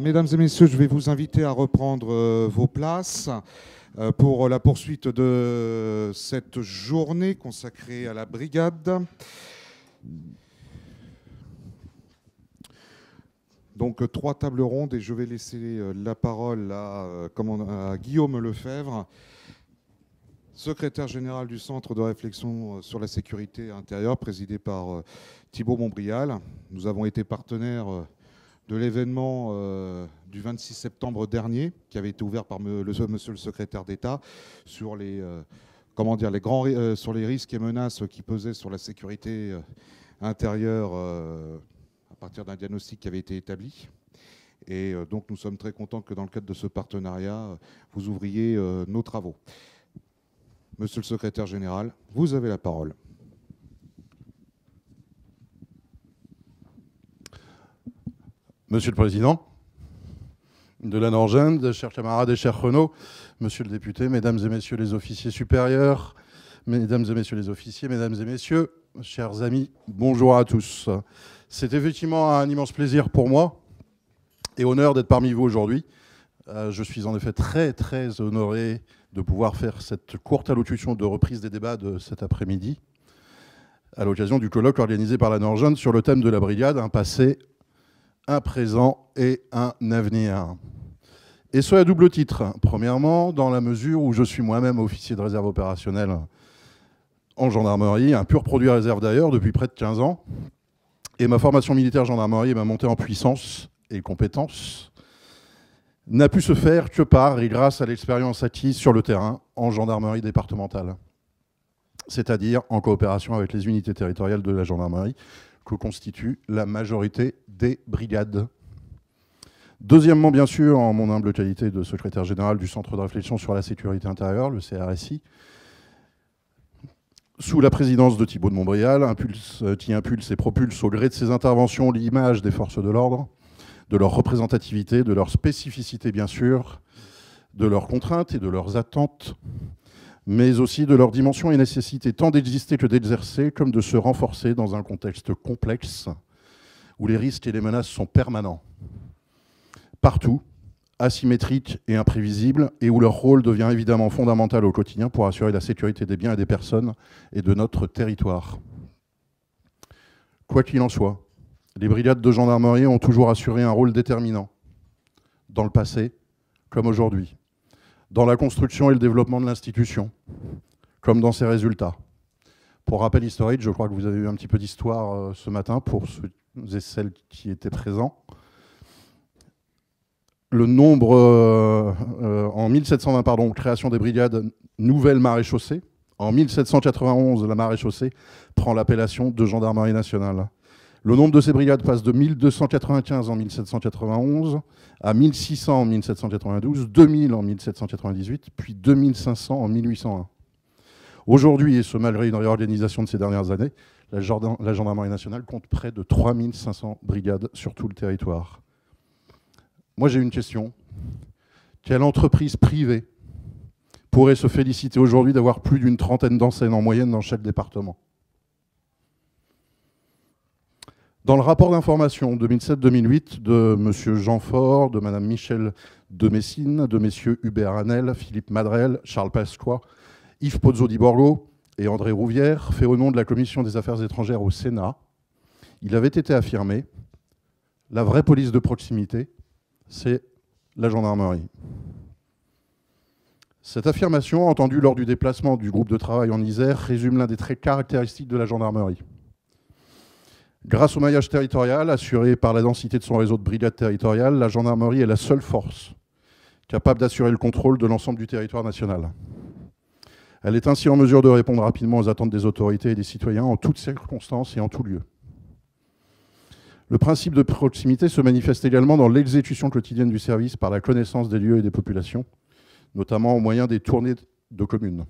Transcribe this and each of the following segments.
Mesdames et messieurs, je vais vous inviter à reprendre vos places pour la poursuite de cette journée consacrée à la brigade. Donc 3 tables rondes et je vais laisser la parole à Guillaume Lefebvre, secrétaire général du Centre de réflexion sur la sécurité intérieure, présidé par Thibault Montbrial. Nous avons été partenaires de l'événement du 26 septembre dernier, qui avait été ouvert par monsieur le secrétaire d'État sur les risques et menaces qui pesaient sur la sécurité intérieure à partir d'un diagnostic qui avait été établi. Et donc nous sommes très contents que dans le cadre de ce partenariat, vous ouvriez nos travaux. Monsieur le secrétaire général, vous avez la parole. Monsieur le Président de la Norgend, chers camarades et chers Renaud, Monsieur le député, Mesdames et Messieurs les officiers supérieurs, Mesdames et Messieurs les officiers, Mesdames et Messieurs, chers amis, bonjour à tous. C'est effectivement un immense plaisir pour moi et honneur d'être parmi vous aujourd'hui. Je suis en effet très honoré de pouvoir faire cette courte allocution de reprise des débats de cet après-midi à l'occasion du colloque organisé par la Norgend sur le thème de la brigade, un passé, un présent et un avenir. Et ce à double titre. Premièrement, dans la mesure où je suis moi-même officier de réserve opérationnelle en gendarmerie, un pur produit réserve d'ailleurs depuis près de 15 ans, et ma formation militaire gendarmerie et ma montée en puissance et compétences n'a pu se faire que par et grâce à l'expérience acquise sur le terrain en gendarmerie départementale, c'est-à-dire en coopération avec les unités territoriales de la gendarmerie, que constitue la majorité des brigades. Deuxièmement, bien sûr, en mon humble qualité de secrétaire général du Centre de réflexion sur la sécurité intérieure, le CRSI, sous la présidence de Thibault de Montbrial, qui impulse et propulse au gré de ses interventions l'image des forces de l'ordre, de leur représentativité, de leur spécificité, bien sûr, de leurs contraintes et de leurs attentes, mais aussi de leur dimension et nécessité tant d'exister que d'exercer, comme de se renforcer dans un contexte complexe où les risques et les menaces sont permanents, partout, asymétriques et imprévisibles, et où leur rôle devient évidemment fondamental au quotidien pour assurer la sécurité des biens et des personnes et de notre territoire. Quoi qu'il en soit, les brigades de gendarmerie ont toujours assuré un rôle déterminant, dans le passé comme aujourd'hui, dans la construction et le développement de l'institution, comme dans ses résultats. Pour rappel historique, je crois que vous avez eu un petit peu d'histoire ce matin pour ceux et celles qui étaient présents. Le nombre, en 1720, création des brigades nouvelles maréchaussées. En 1791, la maréchaussée prend l'appellation de gendarmerie nationale. Le nombre de ces brigades passe de 1295 en 1791 à 1600 en 1792, 2000 en 1798, puis 2500 en 1801. Aujourd'hui, et ce malgré une réorganisation de ces dernières années, la gendarmerie nationale compte près de 3500 brigades sur tout le territoire. Moi, j'ai une question. Quelle entreprise privée pourrait se féliciter aujourd'hui d'avoir plus d'une trentaine d'enseignes en moyenne dans chaque département ? Dans le rapport d'information 2007-2008 de M. Jean Faure, de Mme Michel de Messine, de M. Hubert Hanel, Philippe Madrel, Charles Pasqua, Yves Pozzo di Borgo et André Rouvière, fait au nom de la Commission des Affaires étrangères au Sénat, il avait été affirmé « La vraie police de proximité, c'est la gendarmerie ». Cette affirmation, entendue lors du déplacement du groupe de travail en Isère, résume l'un des traits caractéristiques de la gendarmerie. Grâce au maillage territorial, assuré par la densité de son réseau de brigades territoriales, la gendarmerie est la seule force capable d'assurer le contrôle de l'ensemble du territoire national. Elle est ainsi en mesure de répondre rapidement aux attentes des autorités et des citoyens en toutes circonstances et en tout lieu. Le principe de proximité se manifeste également dans l'exécution quotidienne du service par la connaissance des lieux et des populations, notamment au moyen des tournées de communes.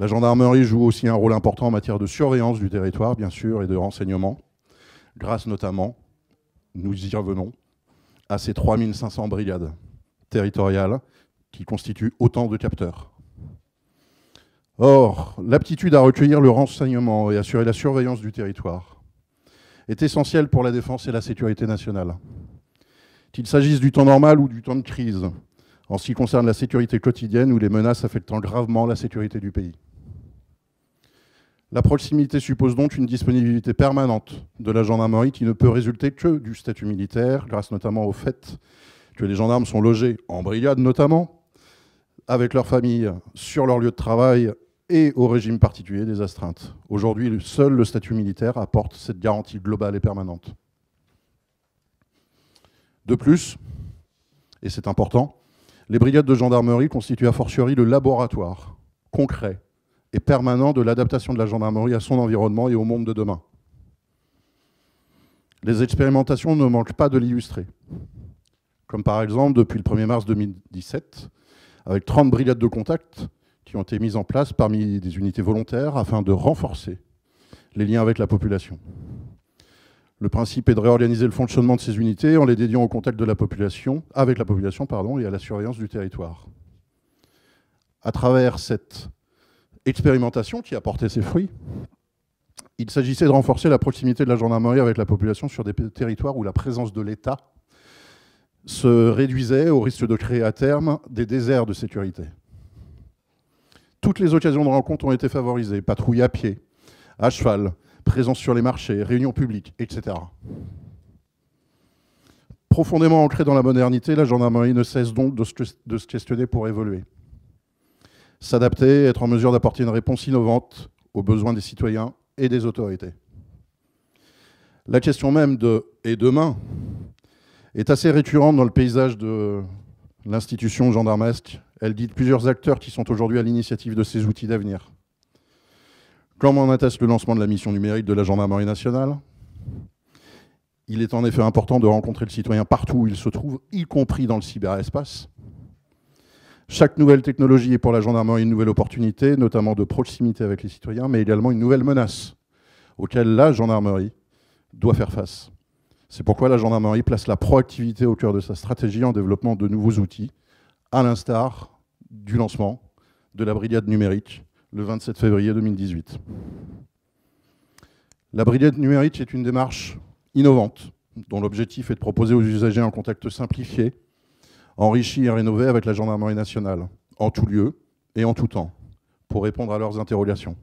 La gendarmerie joue aussi un rôle important en matière de surveillance du territoire, bien sûr, et de renseignement, grâce notamment, nous y revenons, à ces 3500 brigades territoriales qui constituent autant de capteurs. Or, l'aptitude à recueillir le renseignement et assurer la surveillance du territoire est essentielle pour la défense et la sécurité nationale. qu'il s'agisse du temps normal ou du temps de crise, en ce qui concerne la sécurité quotidienne ou les menaces affectant gravement la sécurité du pays. La proximité suppose donc une disponibilité permanente de la gendarmerie qui ne peut résulter que du statut militaire, grâce notamment au fait que les gendarmes sont logés en brigade notamment, avec leurs familles sur leur lieu de travail et au régime particulier des astreintes. Aujourd'hui, seul le statut militaire apporte cette garantie globale et permanente. De plus, et c'est important, les brigades de gendarmerie constituent a fortiori le laboratoire concret et permanent de l'adaptation de la gendarmerie à son environnement et au monde de demain. Les expérimentations ne manquent pas de l'illustrer. Comme par exemple, depuis le 1er mars 2017, avec 30 brigades de contact qui ont été mises en place parmi des unités volontaires afin de renforcer les liens avec la population. Le principe est de réorganiser le fonctionnement de ces unités en les dédiant au contact de la population, avec la population et à la surveillance du territoire. À travers cette expérimentation qui a porté ses fruits, il s'agissait de renforcer la proximité de la gendarmerie avec la population sur des territoires où la présence de l'État se réduisait au risque de créer à terme des déserts de sécurité. Toutes les occasions de rencontre ont été favorisées, patrouilles à pied, à cheval, présence sur les marchés, réunions publiques, etc. Profondément ancrée dans la modernité, la gendarmerie ne cesse donc de se questionner pour évoluer. S'adapter, être en mesure d'apporter une réponse innovante aux besoins des citoyens et des autorités. La question même de « et demain » est assez récurrente dans le paysage de l'institution gendarmesque. Elle guide plusieurs acteurs qui sont aujourd'hui à l'initiative de ces outils d'avenir. Comme en atteste le lancement de la mission numérique de la gendarmerie nationale, il est en effet important de rencontrer le citoyen partout où il se trouve, y compris dans le cyberespace. Chaque nouvelle technologie est pour la gendarmerie une nouvelle opportunité, notamment de proximité avec les citoyens, mais également une nouvelle menace auquel la gendarmerie doit faire face. C'est pourquoi la gendarmerie place la proactivité au cœur de sa stratégie en développant de nouveaux outils, à l'instar du lancement de la brigade numérique le 27 février 2018. La brigade numérique est une démarche innovante, dont l'objectif est de proposer aux usagers un contact simplifié, enrichi et rénové avec la gendarmerie nationale, en tout lieu et en tout temps, pour répondre à leurs interrogations.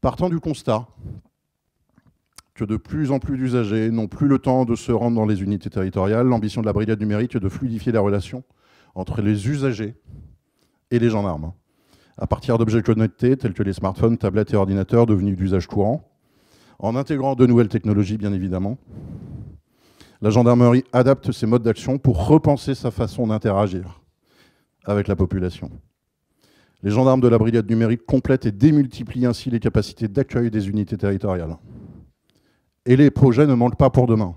Partant du constat que de plus en plus d'usagers n'ont plus le temps de se rendre dans les unités territoriales, l'ambition de la brigade numérique est de fluidifier la relation entre les usagers et les gendarmes, à partir d'objets connectés tels que les smartphones, tablettes et ordinateurs devenus d'usage courant, en intégrant de nouvelles technologies bien évidemment. La gendarmerie adapte ses modes d'action pour repenser sa façon d'interagir avec la population. Les gendarmes de la brigade numérique complètent et démultiplient ainsi les capacités d'accueil des unités territoriales. Et les projets ne manquent pas pour demain.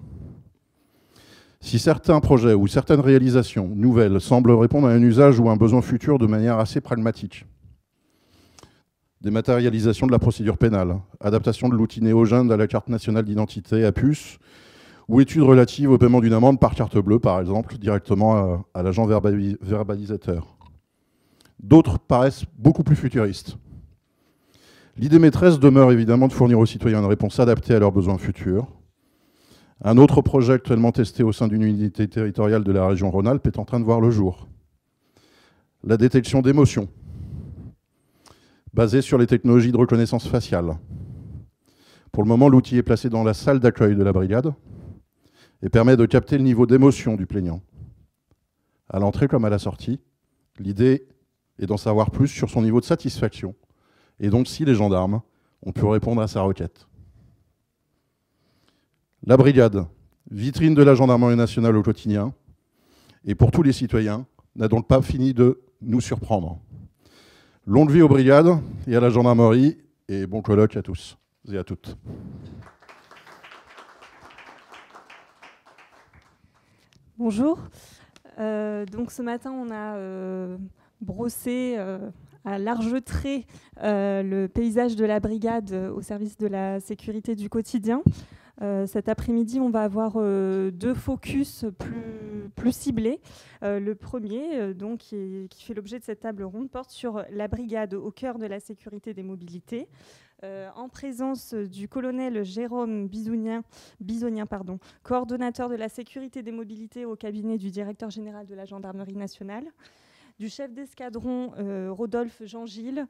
Si certains projets ou certaines réalisations nouvelles semblent répondre à un usage ou à un besoin futur de manière assez pragmatique, dématérialisation de la procédure pénale, adaptation de l'outil NeoGeund à la carte nationale d'identité à puce, ou études relatives au paiement d'une amende par carte bleue, par exemple, directement à l'agent verbalisateur. D'autres paraissent beaucoup plus futuristes. L'idée maîtresse demeure évidemment de fournir aux citoyens une réponse adaptée à leurs besoins futurs. Un autre projet actuellement testé au sein d'une unité territoriale de la région Rhône-Alpes est en train de voir le jour. La détection d'émotions, basée sur les technologies de reconnaissance faciale. Pour le moment, l'outil est placé dans la salle d'accueil de la brigade et permet de capter le niveau d'émotion du plaignant. À l'entrée comme à la sortie, l'idée est d'en savoir plus sur son niveau de satisfaction et donc si les gendarmes ont pu répondre à sa requête. La brigade, vitrine de la gendarmerie nationale au quotidien, et pour tous les citoyens, n'a donc pas fini de nous surprendre. Longue vie aux brigades et à la gendarmerie, et bon colloque à tous et à toutes. Bonjour. Donc ce matin, on a brossé à large trait le paysage de la brigade au service de la sécurité du quotidien. Cet après-midi, on va avoir deux focus plus ciblés. Le premier, donc, qui fait l'objet de cette table ronde, porte sur la brigade au cœur de la sécurité des mobilités. En présence du colonel Jérôme Bisonien, coordonnateur de la sécurité des mobilités au cabinet du directeur général de la gendarmerie nationale, du chef d'escadron Rodolphe Jean-Gilles,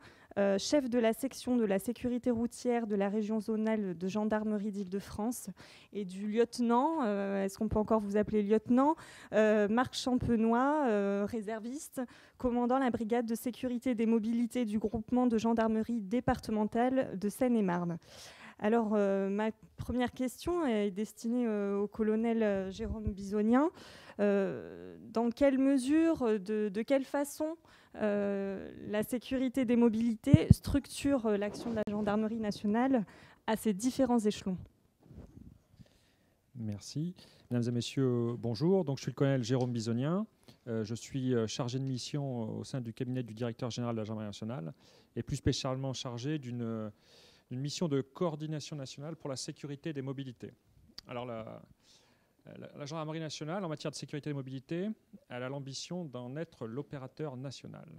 chef de la section de la sécurité routière de la région zonale de gendarmerie d'Île-de-France, et du lieutenant, est-ce qu'on peut encore vous appeler lieutenant, Marc Champenois, réserviste, commandant la brigade de sécurité des mobilités du groupement de gendarmerie départementale de Seine-et-Marne. Alors, ma première question est destinée au colonel Jérôme Bisonien. Dans quelle mesure, de quelle façon la sécurité des mobilités structure l'action de la gendarmerie nationale à ces différents échelons? Merci. Mesdames et messieurs, bonjour. Donc, je suis le colonel Jérôme Bisonien. Je suis chargé de mission au sein du cabinet du directeur général de la gendarmerie nationale et plus spécialement chargé d'une mission de coordination nationale pour la sécurité des mobilités. Alors, la gendarmerie nationale, en matière de sécurité des mobilités, elle a l'ambition d'en être l'opérateur national.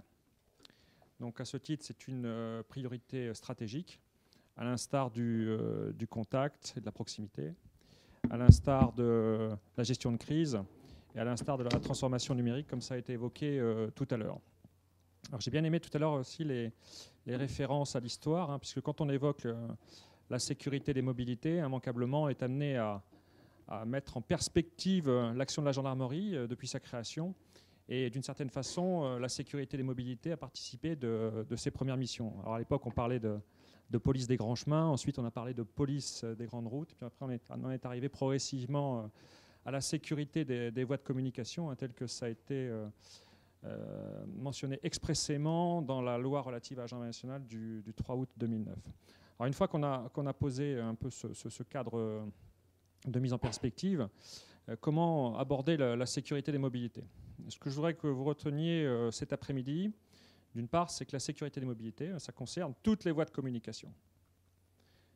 Donc, à ce titre, c'est une priorité stratégique, à l'instar du contact et de la proximité, à l'instar de la gestion de crise et à l'instar de la transformation numérique, comme ça a été évoqué tout à l'heure. Alors, j'ai bien aimé tout à l'heure aussi les références à l'histoire, puisque quand on évoque la sécurité des mobilités, immanquablement, on est amené à mettre en perspective l'action de la gendarmerie depuis sa création. Et d'une certaine façon, la sécurité des mobilités a participé de ses premières missions. Alors à l'époque, on parlait de police des grands chemins, ensuite on a parlé de police des grandes routes, puis après on est arrivé progressivement à la sécurité des voies de communication, tel que ça a été mentionné expressément dans la loi relative à la gendarmerie nationale du 3 août 2009. Alors une fois qu'on a posé un peu ce cadre de mise en perspective, comment aborder la sécurité des mobilités? Ce que je voudrais que vous reteniez cet après-midi, d'une part, c'est que la sécurité des mobilités, ça concerne toutes les voies de communication.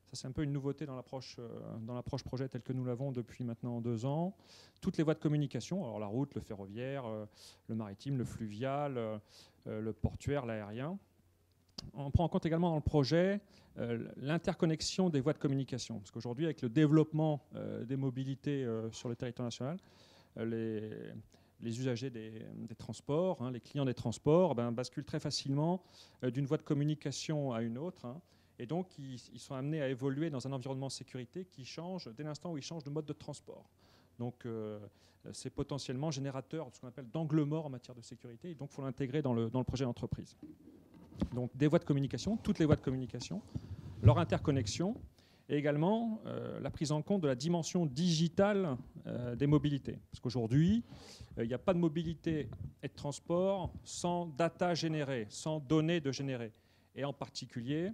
Ça, c'est un peu une nouveauté dans l'approche projet telle que nous l'avons depuis maintenant 2 ans. Toutes les voies de communication, alors la route, le ferroviaire, le maritime, le fluvial, le portuaire, l'aérien. On prend en compte également dans le projet l'interconnexion des voies de communication. Parce qu'aujourd'hui, avec le développement des mobilités sur le territoire national, les usagers des transports, les clients des transports, basculent très facilement d'une voie de communication à une autre. Et donc, ils sont amenés à évoluer dans un environnement de sécurité qui change dès l'instant où ils changent de mode de transport. Donc, c'est potentiellement générateur de ce qu'on appelle d'angle mort en matière de sécurité. Et donc, il faut l'intégrer dans le projet d'entreprise. Donc, des voies de communication, toutes les voies de communication, leur interconnexion, et également la prise en compte de la dimension digitale des mobilités. Parce qu'aujourd'hui, il n'y a pas de mobilité et de transport sans data générée, sans données de générées. Et en particulier,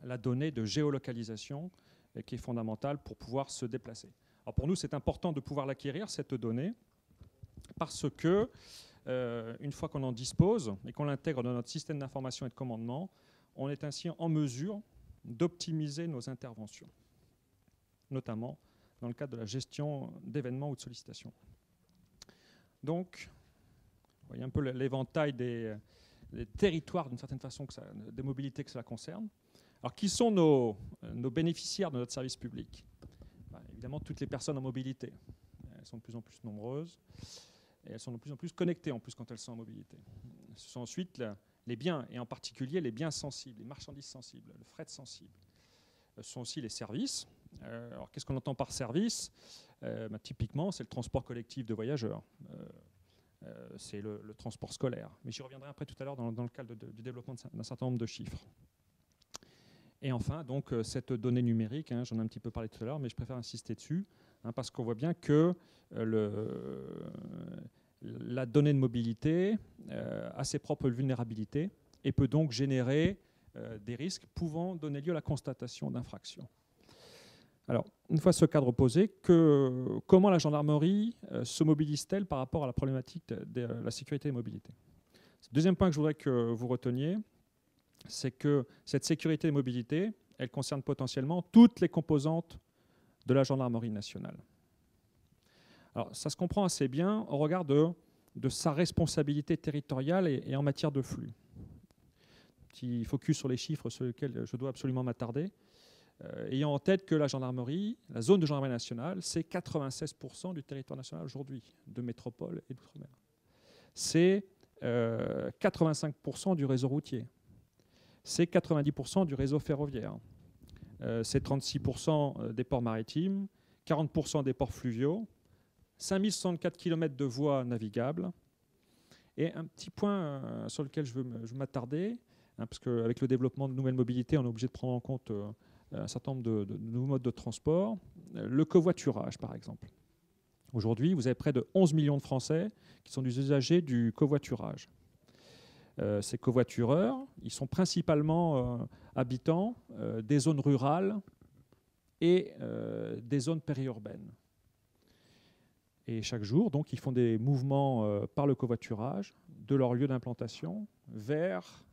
la donnée de géolocalisation qui est fondamentale pour pouvoir se déplacer. Alors pour nous, c'est important de pouvoir l'acquérir, cette donnée, parce que une fois qu'on en dispose et qu'on l'intègre dans notre système d'information et de commandement, on est ainsi en mesure d'optimiser nos interventions, notamment dans le cadre de la gestion d'événements ou de sollicitations. Donc, vous voyez un peu l'éventail des territoires, d'une certaine façon, des mobilités que cela concerne. Alors, qui sont nos bénéficiaires de notre service public? Évidemment, toutes les personnes en mobilité. Elles sont de plus en plus nombreuses et elles sont de plus en plus connectées, en plus, quand elles sont en mobilité. Ce sont ensuite les biens, et en particulier les biens sensibles, les marchandises sensibles, le fret sensible. Ce sont aussi les services. Alors, qu'est-ce qu'on entend par service? Typiquement, c'est le transport collectif de voyageurs. C'est le transport scolaire. Mais j'y reviendrai après tout à l'heure dans le cadre du développement d'un certain nombre de chiffres. Et enfin, donc, cette donnée numérique, j'en ai un petit peu parlé tout à l'heure, mais je préfère insister dessus, parce qu'on voit bien que la donnée de mobilité a ses propres vulnérabilités et peut donc générer des risques pouvant donner lieu à la constatation d'infractions. Alors, une fois ce cadre posé, comment la gendarmerie se mobilise-t-elle par rapport à la problématique de la sécurité et mobilité? Le deuxième point que je voudrais que vous reteniez, c'est que cette sécurité et mobilité, elle concerne potentiellement toutes les composantes de la gendarmerie nationale. Alors, ça se comprend assez bien au regard de sa responsabilité territoriale et en matière de flux. Petit focus sur les chiffres sur lesquels je dois absolument m'attarder. Ayant en tête que la gendarmerie, la zone de gendarmerie nationale, c'est 96% du territoire national aujourd'hui, de métropole et d'outre-mer. C'est 85% du réseau routier. C'est 90% du réseau ferroviaire. C'est 36% des ports maritimes, 40% des ports fluviaux, 5064 km de voies navigables. Et un petit point sur lequel je veux m'attarder, parce qu'avec le développement de nouvelles mobilités, on est obligé de prendre en compte un certain nombre de nouveaux modes de transport. Le covoiturage, par exemple. Aujourd'hui, vous avez près de 11 millions de Français qui sont des usagers du covoiturage. Ces covoitureurs, ils sont principalement habitants des zones rurales et des zones périurbaines. Et chaque jour, donc, ils font des mouvements par le covoiturage de leur lieu d'implantation vers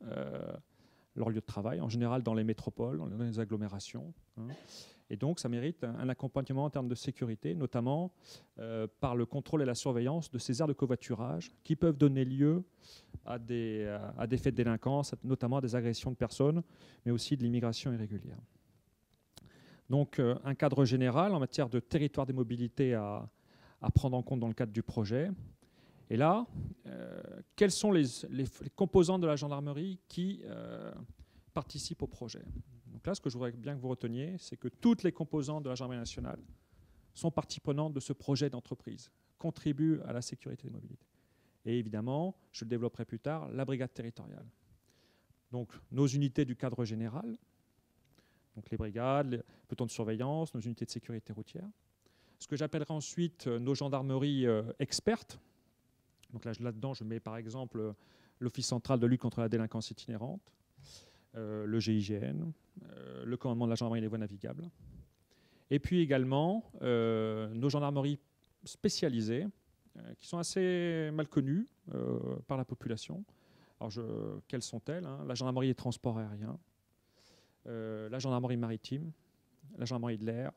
leur lieu de travail, en général dans les métropoles, dans les agglomérations. Et donc, ça mérite un accompagnement en termes de sécurité, notamment par le contrôle et la surveillance de ces aires de covoiturage qui peuvent donner lieu à des faits de délinquance, notamment à des agressions de personnes, mais aussi de l'immigration irrégulière. Donc, un cadre général en matière de territoire des mobilités à prendre en compte dans le cadre du projet. Et là, quelles sont les composantes de la gendarmerie qui participent au projet? Donc là, ce que je voudrais bien que vous reteniez, c'est que toutes les composantes de la gendarmerie nationale sont partie prenante de ce projet d'entreprise, contribuent à la sécurité des mobilités. Et évidemment, je le développerai plus tard, la brigade territoriale. Donc nos unités du cadre général, donc les brigades, les pelotons de surveillance, nos unités de sécurité routière. Ce que j'appellerai ensuite nos gendarmeries expertes. Donc là-dedans, je mets par exemple l'Office central de lutte contre la délinquance itinérante, le GIGN, le commandement de la gendarmerie des voies navigables. Et puis également nos gendarmeries spécialisées, qui sont assez mal connues par la population. Alors quelles sont-elles, hein? La gendarmerie des transports aériens, la gendarmerie maritime, la gendarmerie de l'air.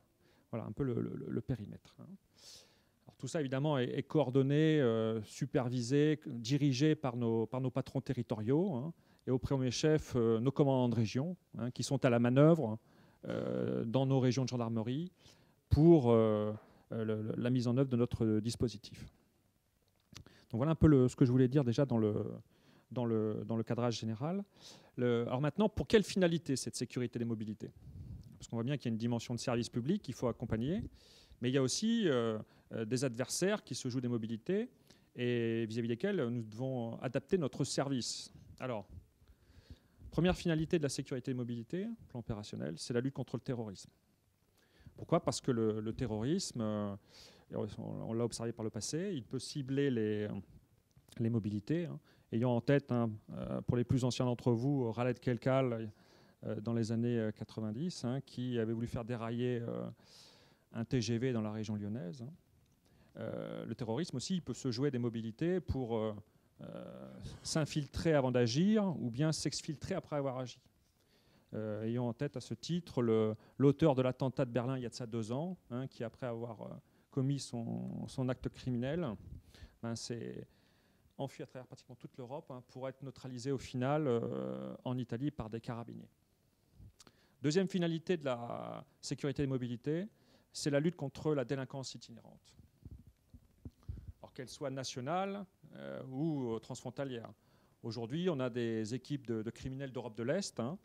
Voilà un peu le périmètre. Alors, tout ça, évidemment, est coordonné, supervisé, dirigé par nos patrons territoriaux, hein, et au premier chef, nos commandants de région, hein, qui sont à la manœuvre dans nos régions de gendarmerie pour la mise en œuvre de notre dispositif. Donc voilà un peu ce que je voulais dire déjà dans le cadrage général. Alors maintenant, pour quelle finalité cette sécurité des mobilités ? Parce qu'on voit bien qu'il y a une dimension de service public qu'il faut accompagner, mais il y a aussi des adversaires qui se jouent des mobilités et vis-à-vis desquels nous devons adapter notre service. Alors, première finalité de la sécurité des mobilités, plan opérationnel, c'est la lutte contre le terrorisme. Pourquoi ? Parce que le terrorisme, on l'a observé par le passé, il peut cibler les mobilités, hein, ayant en tête, hein, pour les plus anciens d'entre vous, Khaled Kelkal, dans les années 90, hein, qui avait voulu faire dérailler un TGV dans la région lyonnaise. Le terrorisme aussi, il peut se jouer des mobilités pour s'infiltrer avant d'agir ou bien s'exfiltrer après avoir agi. Ayant en tête à ce titre l'auteur de l'attentat de Berlin il y a de ça 2 ans, hein, qui après avoir commis son acte criminel, s'est enfui à travers pratiquement toute l'Europe, hein, pour être neutralisé au final en Italie par des carabiniers. Deuxième finalité de la sécurité des mobilités, c'est la lutte contre la délinquance itinérante. Alors qu'elle soit nationale ou transfrontalière. Aujourd'hui, on a des équipes de criminels d'Europe de l'Est, hein,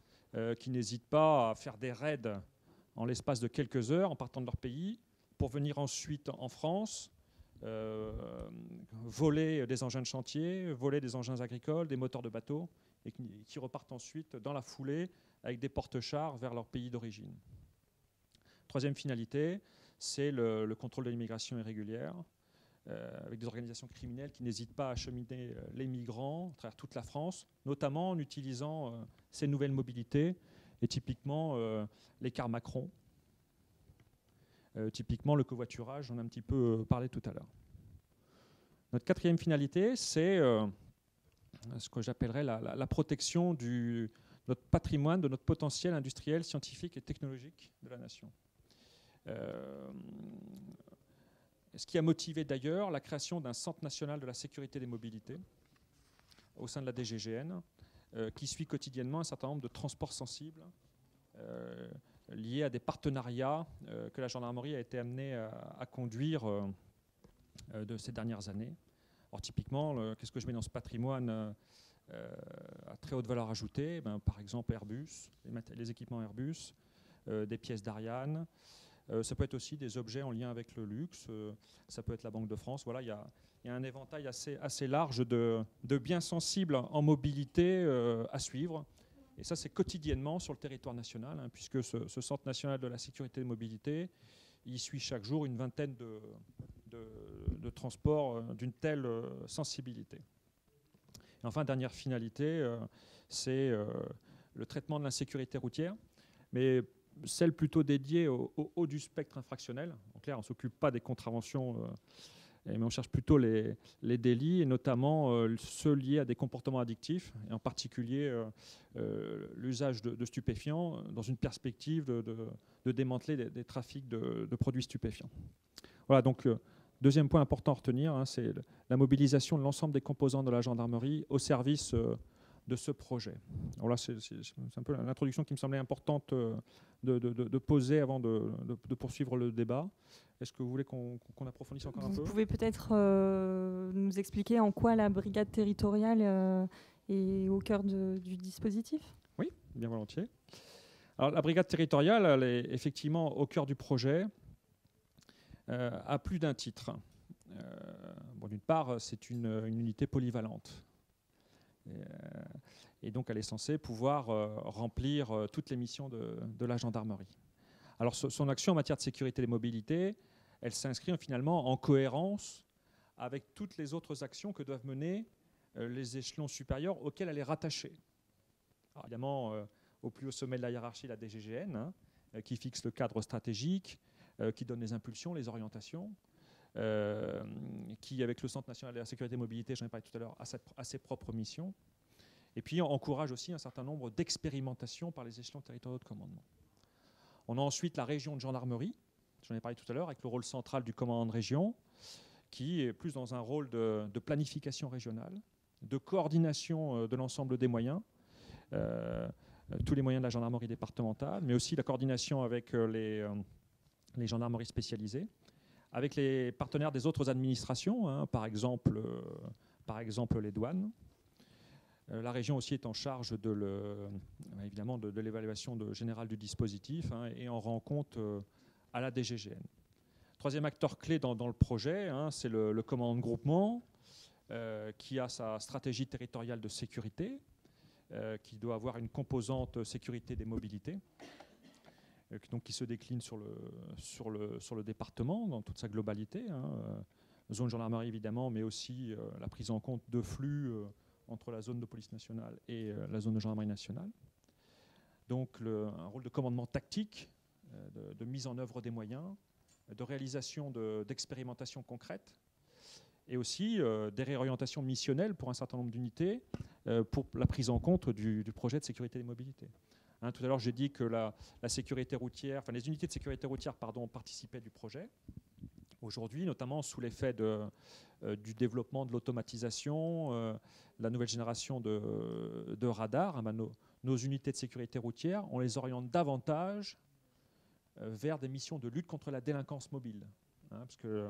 qui n'hésitent pas à faire des raids en l'espace de quelques heures en partant de leur pays pour venir ensuite en France, voler des engins de chantier, voler des engins agricoles, des moteurs de bateaux, et qui repartent ensuite dans la foulée avec des porte-chars vers leur pays d'origine. Troisième finalité, c'est le contrôle de l'immigration irrégulière, avec des organisations criminelles qui n'hésitent pas à acheminer les migrants à travers toute la France, notamment en utilisant ces nouvelles mobilités, et typiquement les cars Macron, typiquement le covoiturage, on a un petit peu parlé tout à l'heure. Notre quatrième finalité, c'est ce que j'appellerais la protection de notre patrimoine, de notre potentiel industriel, scientifique et technologique de la nation. ce qui a motivé d'ailleurs la création d'un Centre national de la sécurité des mobilités au sein de la DGGN, qui suit quotidiennement un certain nombre de transports sensibles liés à des partenariats que la gendarmerie a été amenée à conduire de ces dernières années. Alors typiquement, qu'est-ce que je mets dans ce patrimoine à très haute valeur ajoutée? Par exemple Airbus, les équipements Airbus, des pièces d'Ariane. Ça peut être aussi des objets en lien avec le luxe, ça peut être la Banque de France. Voilà, il y a un éventail assez large de biens sensibles en mobilité à suivre. Et ça, c'est quotidiennement sur le territoire national, hein, puisque ce Centre national de la sécurité des mobilités, il suit chaque jour une vingtaine de transports d'une telle sensibilité. Et enfin, dernière finalité, c'est le traitement de l'insécurité routière, mais celle plutôt dédiée au haut du spectre infractionnel. En clair, on ne s'occupe pas des contraventions, mais on cherche plutôt les délits, et notamment ceux liés à des comportements addictifs, et en particulier l'usage de stupéfiants, dans une perspective de démanteler des trafics de produits stupéfiants. Voilà, donc deuxième point important à retenir, hein, c'est la mobilisation de l'ensemble des composants de la gendarmerie au service de ce projet. Alors là, c'est un peu l'introduction qui me semblait importante de poser avant de poursuivre le débat. Est-ce que vous voulez qu'on approfondisse encore un peu? Vous pouvez peut-être nous expliquer en quoi la brigade territoriale est au cœur du dispositif? Oui, bien volontiers. Alors, la brigade territoriale, elle est effectivement au cœur du projet à plus d'un titre. D'une part, c'est une unité polyvalente. Et donc elle est censée pouvoir remplir toutes les missions de la gendarmerie. Alors son action en matière de sécurité des mobilités, elle s'inscrit finalement en cohérence avec toutes les autres actions que doivent mener les échelons supérieurs auxquels elle est rattachée. Alors évidemment, au plus haut sommet de la hiérarchie, la DGGN, hein, qui fixe le cadre stratégique, qui donne les impulsions, les orientations, qui, avec le Centre national de la sécurité et mobilité, j'en ai parlé tout à l'heure, a ses propres missions. Et puis, on encourage aussi un certain nombre d'expérimentations par les échelons territoriaux de commandement. On a ensuite la région de gendarmerie, j'en ai parlé tout à l'heure, avec le rôle central du commandant de région, qui est plus dans un rôle de planification régionale, de coordination de l'ensemble des moyens, tous les moyens de la gendarmerie départementale, mais aussi la coordination avec les gendarmeries spécialisées, avec les partenaires des autres administrations, hein, par exemple les douanes. La région aussi est en charge évidemment de l'évaluation générale du dispositif, hein, et en rend compte à la DGGN. Troisième acteur clé dans le projet, hein, c'est le commandant de groupement, qui a sa stratégie territoriale de sécurité, qui doit avoir une composante sécurité des mobilités, donc qui se décline sur le département dans toute sa globalité, hein, zone gendarmerie évidemment, mais aussi la prise en compte de flux entre la zone de police nationale et la zone de gendarmerie nationale. Donc un rôle de commandement tactique, de mise en œuvre des moyens, de réalisation d'expérimentations concrètes, et aussi des réorientations missionnelles pour un certain nombre d'unités pour la prise en compte du projet de sécurité des mobilités. Hein, tout à l'heure, j'ai dit que la sécurité routière, enfin les unités de sécurité routière, participaient du projet. Aujourd'hui, notamment sous l'effet du développement de l'automatisation, la nouvelle génération de radars, hein, nos unités de sécurité routière, on les oriente davantage vers des missions de lutte contre la délinquance mobile. Hein, parce que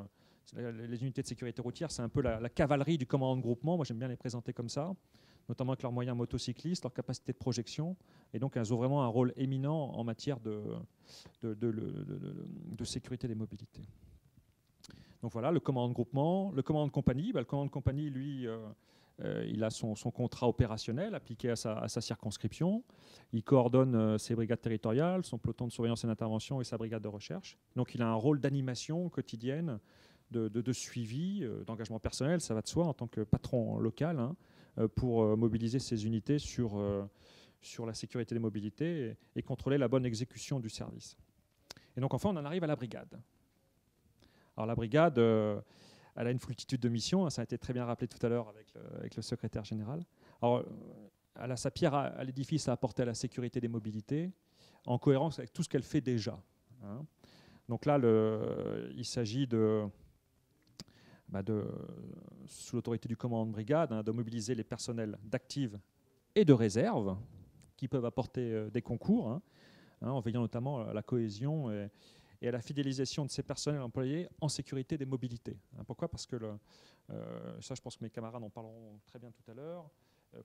les unités de sécurité routière, c'est un peu la cavalerie du commandant de groupement. Moi, j'aime bien les présenter comme ça, notamment avec leurs moyens motocyclistes, leur capacité de projection. Et donc, elles ont vraiment un rôle éminent en matière de sécurité des mobilités. Donc voilà, le commandant de groupement. Le commandant de compagnie, le commandant de compagnie, lui, il a son contrat opérationnel appliqué à sa circonscription. Il coordonne ses brigades territoriales, son peloton de surveillance et d'intervention et sa brigade de recherche. Donc il a un rôle d'animation quotidienne, de suivi, d'engagement personnel, ça va de soi en tant que patron local, hein, pour mobiliser ses unités sur la sécurité des mobilités et contrôler la bonne exécution du service. Et donc enfin, on en arrive à la brigade. Alors la brigade, elle a une multitude de missions, hein, ça a été très bien rappelé tout à l'heure avec le secrétaire général. Alors, elle a sa pierre à l'édifice à apporter à la sécurité des mobilités, en cohérence avec tout ce qu'elle fait déjà. Hein. Donc là, il s'agit de sous l'autorité du commandant de brigade, de mobiliser les personnels d'active et de réserve qui peuvent apporter des concours, en veillant notamment à la cohésion et à la fidélisation de ces personnels employés en sécurité des mobilités. Pourquoi ? Parce que, ça je pense que mes camarades en parleront très bien tout à l'heure,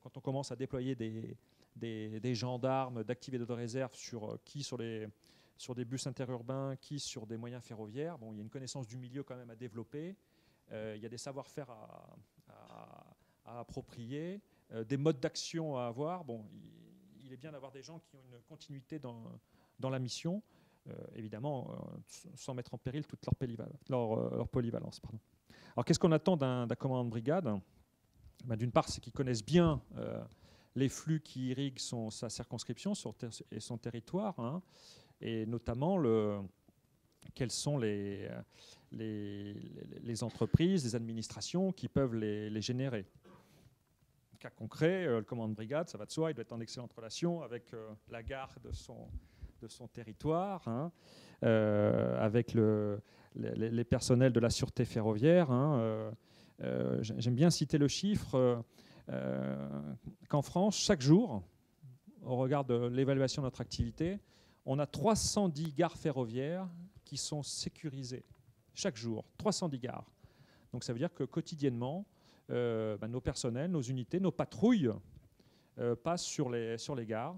quand on commence à déployer des gendarmes d'active et de réserve sur des bus interurbains, qui sur des moyens ferroviaires, il y a une connaissance du milieu quand même à développer, il y a des savoir-faire à approprier, des modes d'action à avoir. Il est bien d'avoir des gens qui ont une continuité dans la mission, évidemment, sans mettre en péril toute leur polyvalence. Pardon. Alors, qu'est-ce qu'on attend d'un commandant de brigade ? D'une part, c'est qu'ils connaissent bien les flux qui irriguent sa circonscription et son territoire, et notamment quelles sont les entreprises, les administrations qui peuvent les générer. Cas concret, le commandant de brigade, ça va de soi, il doit être en excellente relation avec la gare de son territoire, avec les personnels de la sûreté ferroviaire. J'aime bien citer le chiffre qu'en France, chaque jour, au regard de l'évaluation de notre activité, on a 310 gares ferroviaires qui sont sécurisées. Chaque jour, 310 gares. Donc ça veut dire que quotidiennement, nos personnels, nos unités, nos patrouilles passent sur les gares,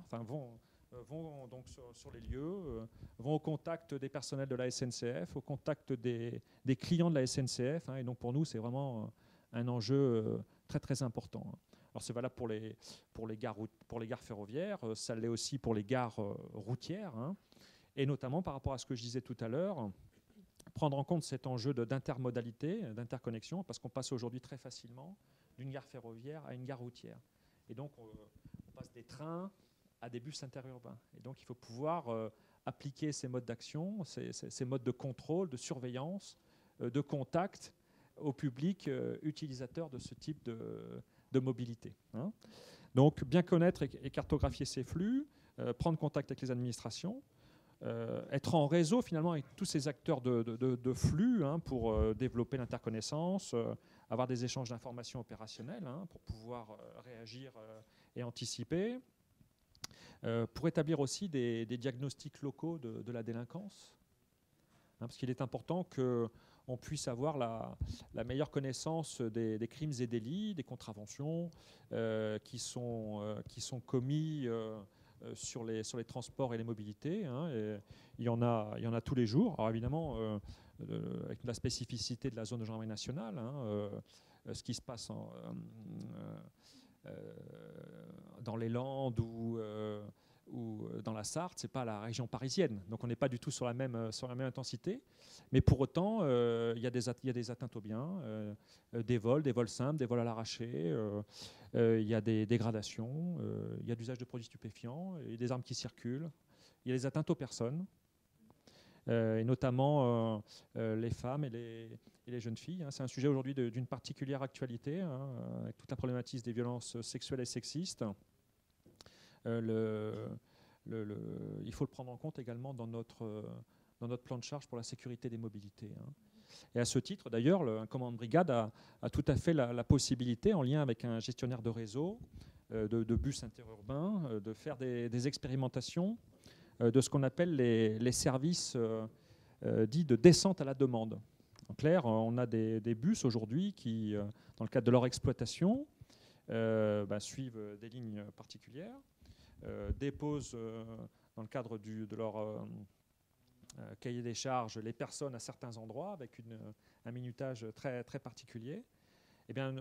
vont donc sur les lieux, vont au contact des personnels de la SNCF, au contact des clients de la SNCF. Et donc pour nous, c'est vraiment un enjeu très très important. Alors c'est valable pour les gares ferroviaires, ça l'est aussi pour les gares routières, et notamment par rapport à ce que je disais tout à l'heure, prendre en compte cet enjeu d'intermodalité, d'interconnexion, parce qu'on passe aujourd'hui très facilement d'une gare ferroviaire à une gare routière. Et donc on passe des trains à des bus interurbains. Et donc il faut pouvoir appliquer ces modes d'action, ces modes de contrôle, de surveillance, de contact au public utilisateur de ce type de mobilité. Donc bien connaître et cartographier ces flux, prendre contact avec les administrations, être en réseau finalement avec tous ces acteurs de flux pour développer l'interconnaissance, avoir des échanges d'informations opérationnelles pour pouvoir réagir et anticiper, pour établir aussi des diagnostics locaux de la délinquance, parce qu'il est important qu'on puisse avoir la meilleure connaissance des crimes et délits, des contraventions qui sont commis sur les transports et les mobilités. Et il y en a tous les jours. Alors évidemment, avec la spécificité de la zone de gendarmerie nationale, ce qui se passe dans les Landes ou dans la Sarthe, ce n'est pas la région parisienne. Donc on n'est pas du tout sur la même intensité. Mais pour autant, il y a des atteintes aux biens, des vols simples, des vols à l'arraché, il y a des dégradations, il y a d'usage de produits stupéfiants, il y a des armes qui circulent, il y a des atteintes aux personnes, et notamment les femmes et les jeunes filles. C'est un sujet aujourd'hui d'une particulière actualité, avec toute la problématique des violences sexuelles et sexistes. Il faut le prendre en compte également dans notre plan de charge pour la sécurité des mobilités. Et à ce titre, d'ailleurs, un commandant de brigade a tout à fait la possibilité, en lien avec un gestionnaire de réseau, de bus interurbains, de faire des expérimentations de ce qu'on appelle les services dits de descente à la demande. En clair, on a des bus aujourd'hui qui, dans le cadre de leur exploitation, suivent des lignes particulières, déposent dans le cadre de leur cahier des charges les personnes à certains endroits avec un minutage très, très particulier. Et bien,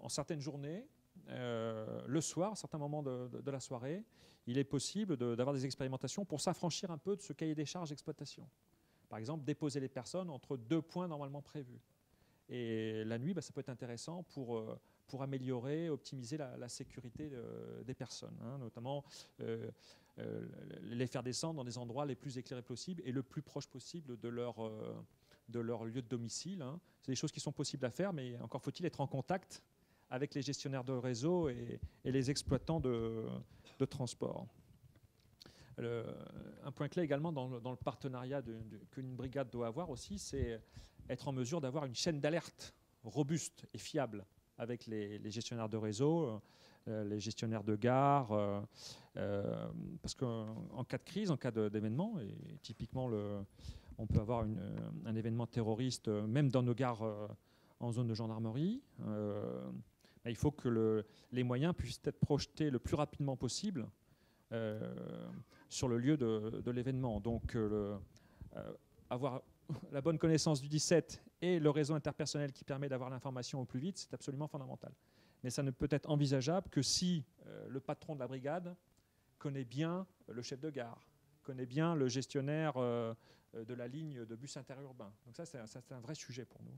en certaines journées, le soir, à certains moments de la soirée, il est possible d'avoir des expérimentations pour s'affranchir un peu de ce cahier des charges d'exploitation. Par exemple, déposer les personnes entre 2 points normalement prévus. Et la nuit, ça peut être intéressant pour améliorer, optimiser la sécurité des personnes, notamment les faire descendre dans des endroits les plus éclairés possibles et le plus proche possible de leur lieu de domicile. C'est des choses qui sont possibles à faire, mais encore faut-il être en contact avec les gestionnaires de réseau et les exploitants de transport. Un point clé également dans le partenariat qu'une brigade doit avoir aussi, c'est être en mesure d'avoir une chaîne d'alerte robuste et fiable avec les gestionnaires de réseau, les gestionnaires de gare, parce qu'en cas de crise, en cas d'événement, et typiquement on peut avoir un événement terroriste, même dans nos gares en zone de gendarmerie, il faut que les moyens puissent être projetés le plus rapidement possible sur le lieu de l'événement. Donc avoir la bonne connaissance du 17 et le réseau interpersonnel qui permet d'avoir l'information au plus vite, c'est absolument fondamental. Mais ça ne peut être envisageable que si le patron de la brigade connaît bien le chef de gare, connaît bien le gestionnaire de la ligne de bus interurbain. Donc ça, c'est un vrai sujet pour nous.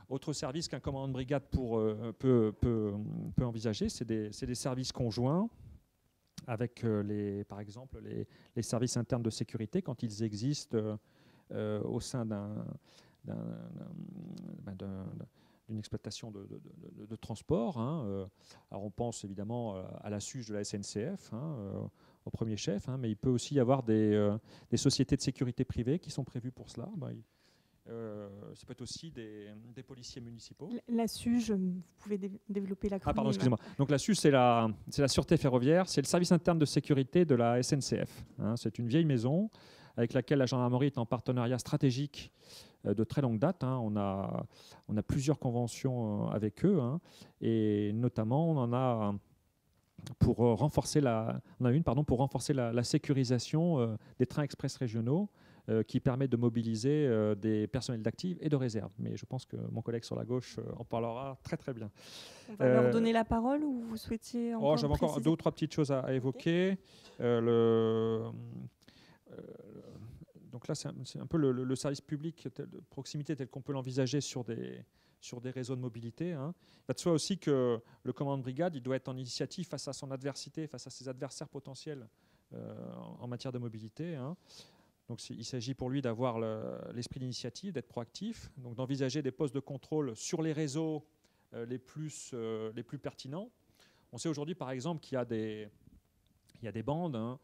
Autre service qu'un commandant de brigade peut envisager, c'est des services conjoints avec, par exemple, les services internes de sécurité quand ils existent au sein d'une exploitation de transport. Alors on pense évidemment à la SUGE de la SNCF, au premier chef, mais il peut aussi y avoir des sociétés de sécurité privées qui sont prévues pour cela. Ça peut être aussi des policiers municipaux. La SUGE, vous pouvez développer l'acronyme. Ah pardon, excusez-moi. Donc la SUGE, c'est la sûreté ferroviaire, c'est le service interne de sécurité de la SNCF. C'est une vieille maison avec laquelle la gendarmerie est en partenariat stratégique de très longue date. On a plusieurs conventions avec eux, et notamment on en a pour renforcer la sécurisation des trains express régionaux qui permet de mobiliser des personnels d'active et de réserve. Mais je pense que mon collègue sur la gauche en parlera très très bien. On va leur donner la parole ou vous souhaitiez encore j'avais encore 2 ou 3 petites choses à évoquer. Donc là, c'est un peu le service public de proximité tel qu'on peut l'envisager sur des réseaux de mobilité. Il va de soi aussi que le commandant de brigade, il doit être en initiative face à son adversité, face à ses adversaires potentiels en matière de mobilité. Donc il s'agit pour lui d'avoir l'esprit d'initiative, d'être proactif, donc d'envisager des postes de contrôle sur les réseaux les plus pertinents. On sait aujourd'hui par exemple qu'il y a des bandes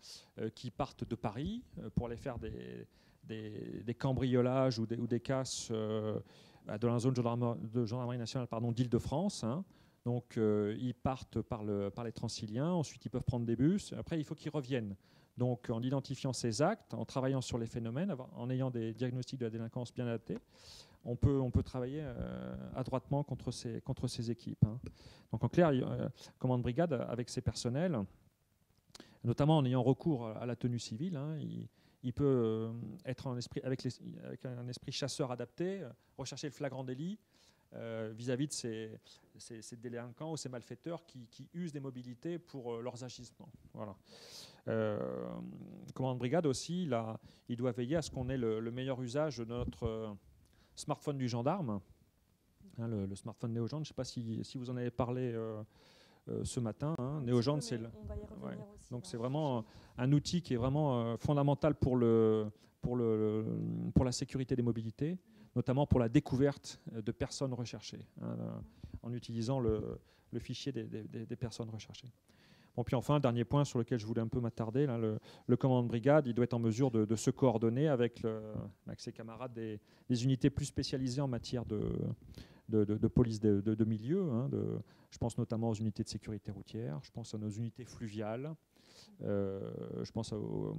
qui partent de Paris pour aller faire des cambriolages ou des casses dans la zone de gendarmerie nationale d'Île-de-France. Donc ils partent par les Transiliens, ensuite ils peuvent prendre des bus, après il faut qu'ils reviennent. Donc en identifiant ces actes, en travaillant sur les phénomènes, en ayant des diagnostics de la délinquance bien adaptés, on peut travailler adroitement contre ces équipes. Donc en clair, commandant de brigade avec ses personnels, notamment en ayant recours à la tenue civile, il peut être avec un esprit chasseur adapté, rechercher le flagrant délit vis-à-vis de ces délinquants ou ces malfaiteurs qui usent des mobilités pour leurs agissements. Voilà. Commandant de brigade aussi, il doit veiller à ce qu'on ait le meilleur usage de notre smartphone du gendarme, le smartphone Néogendre. Je ne sais pas si vous en avez parlé ce matin. Néogendre, c'est donc c'est vraiment un outil qui est vraiment fondamental pour la sécurité des mobilités, notamment pour la découverte de personnes recherchées, en utilisant le fichier des personnes recherchées. Bon, puis enfin, dernier point sur lequel je voulais un peu m'attarder, le commandant de brigade, il doit être en mesure de se coordonner avec ses camarades des unités plus spécialisées en matière de police de milieu. Je pense notamment aux unités de sécurité routière, je pense à nos unités fluviales, je pense aux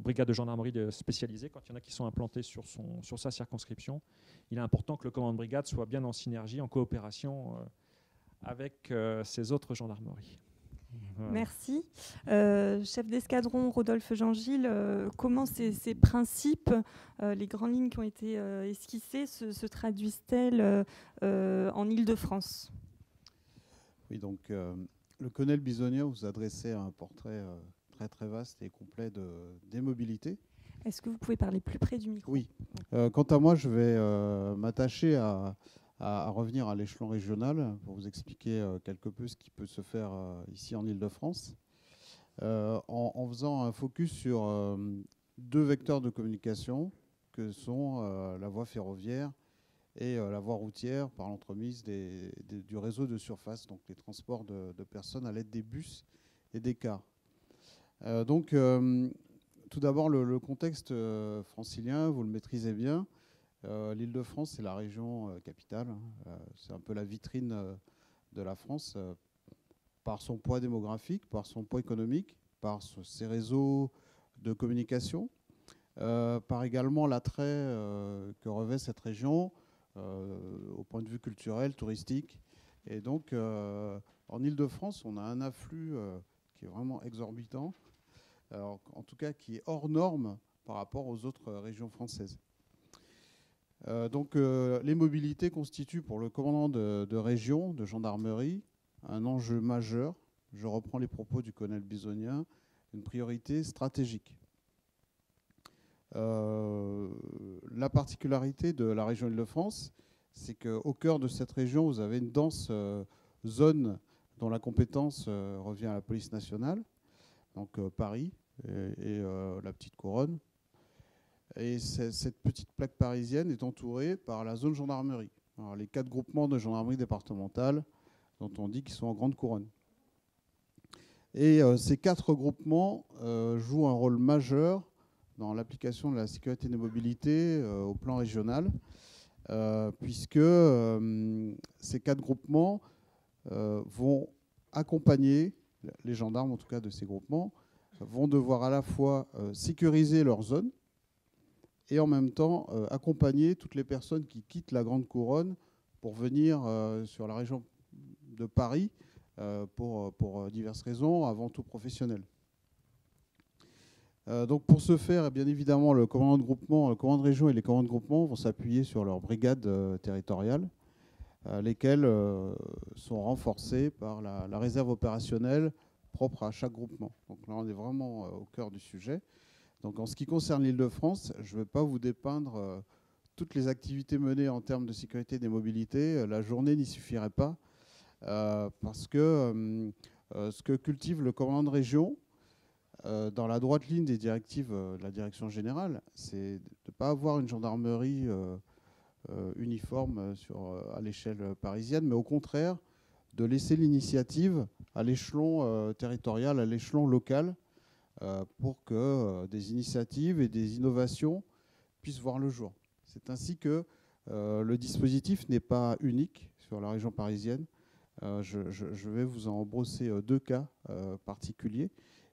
brigades de gendarmerie spécialisées quand il y en a qui sont implantées sur sa circonscription. Il est important que le commandant de brigade soit bien en synergie, en coopération avec ces autres gendarmeries. Voilà. Merci. Chef d'escadron Rodolphe Jean-Gilles, comment ces principes, les grandes lignes qui ont été esquissées, se traduisent-elles en Île-de-France ? Oui, donc le colonel Bisogna vous adressait un portrait très très vaste et complet des mobilités. Est-ce que vous pouvez parler plus près du micro ? Oui. Quant à moi, je vais m'attacher à revenir à l'échelon régional pour vous expliquer quelque peu ce qui peut se faire ici en Île-de-France, en faisant un focus sur 2 vecteurs de communication que sont la voie ferroviaire et la voie routière par l'entremise du réseau de surface, donc les transports de personnes à l'aide des bus et des cars. Donc, tout d'abord, le contexte francilien, vous le maîtrisez bien. L'Île-de-France, c'est la région capitale. C'est un peu la vitrine de la France par son poids démographique, par son poids économique, par ses réseaux de communication, par également l'attrait que revêt cette région au point de vue culturel, touristique. Et donc, en Île-de-France, on a un afflux qui est vraiment exorbitant, alors, en tout cas qui est hors norme par rapport aux autres régions françaises. Donc, les mobilités constituent pour le commandant de région, de gendarmerie, un enjeu majeur. Je reprends les propos du colonel Bisonien, une priorité stratégique. La particularité de la région Île-de-France, c'est qu'au cœur de cette région, vous avez une dense zone dont la compétence revient à la police nationale, donc Paris et la petite couronne. Et cette petite plaque parisienne est entourée par la zone gendarmerie. Alors, les 4 groupements de gendarmerie départementale dont on dit qu'ils sont en grande couronne. Et ces 4 groupements jouent un rôle majeur dans l'application de la sécurité des mobilités au plan régional, puisque ces 4 groupements vont accompagner, les gendarmes en tout cas de ces groupements, vont devoir à la fois sécuriser leur zone et en même temps accompagner toutes les personnes qui quittent la Grande Couronne pour venir sur la région de Paris pour diverses raisons, avant tout professionnelles. Donc pour ce faire, bien évidemment, le commandant de groupement, le commandant de région et les commandants de groupement vont s'appuyer sur leurs brigades territoriales, lesquelles sont renforcées par la réserve opérationnelle propre à chaque groupement. Donc là, on est vraiment au cœur du sujet. Donc en ce qui concerne l'Île-de-France, je ne vais pas vous dépeindre toutes les activités menées en termes de sécurité des mobilités. La journée n'y suffirait pas, parce que ce que cultive le commandant de région, dans la droite ligne des directives de la direction générale, c'est de ne pas avoir une gendarmerie uniforme à l'échelle parisienne, mais au contraire de laisser l'initiative à l'échelon territorial, à l'échelon local, pour que des initiatives et des innovations puissent voir le jour. C'est ainsi que le dispositif n'est pas unique sur la région parisienne. Je vais vous en brosser 2 cas particuliers,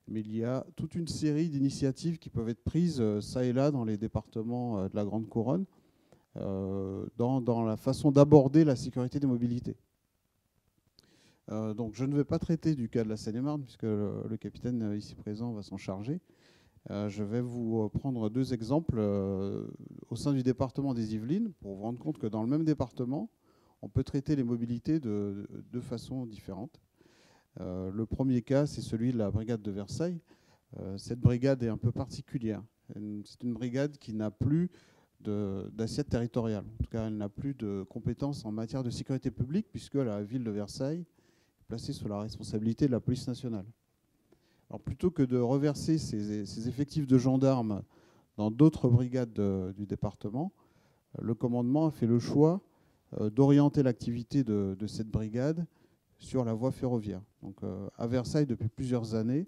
mais il y a toute une série d'initiatives qui peuvent être prises ça et là dans les départements de la Grande Couronne, dans la façon d'aborder la sécurité des mobilités. Donc je ne vais pas traiter du cas de la Seine-et-Marne, puisque le capitaine ici présent va s'en charger. Je vais vous prendre 2 exemples au sein du département des Yvelines, pour vous rendre compte que dans le même département, on peut traiter les mobilités de 2 façons différentes. Le premier cas, c'est celui de la brigade de Versailles. Cette brigade est un peu particulière. C'est une brigade qui n'a plus d'assiette territoriale. En tout cas, elle n'a plus de compétences en matière de sécurité publique, puisque la ville de Versailles est placée sous la responsabilité de la police nationale. Alors, plutôt que de reverser ces effectifs de gendarmes dans d'autres brigades du département, le commandement a fait le choix d'orienter l'activité de cette brigade sur la voie ferroviaire. Donc, à Versailles, depuis plusieurs années,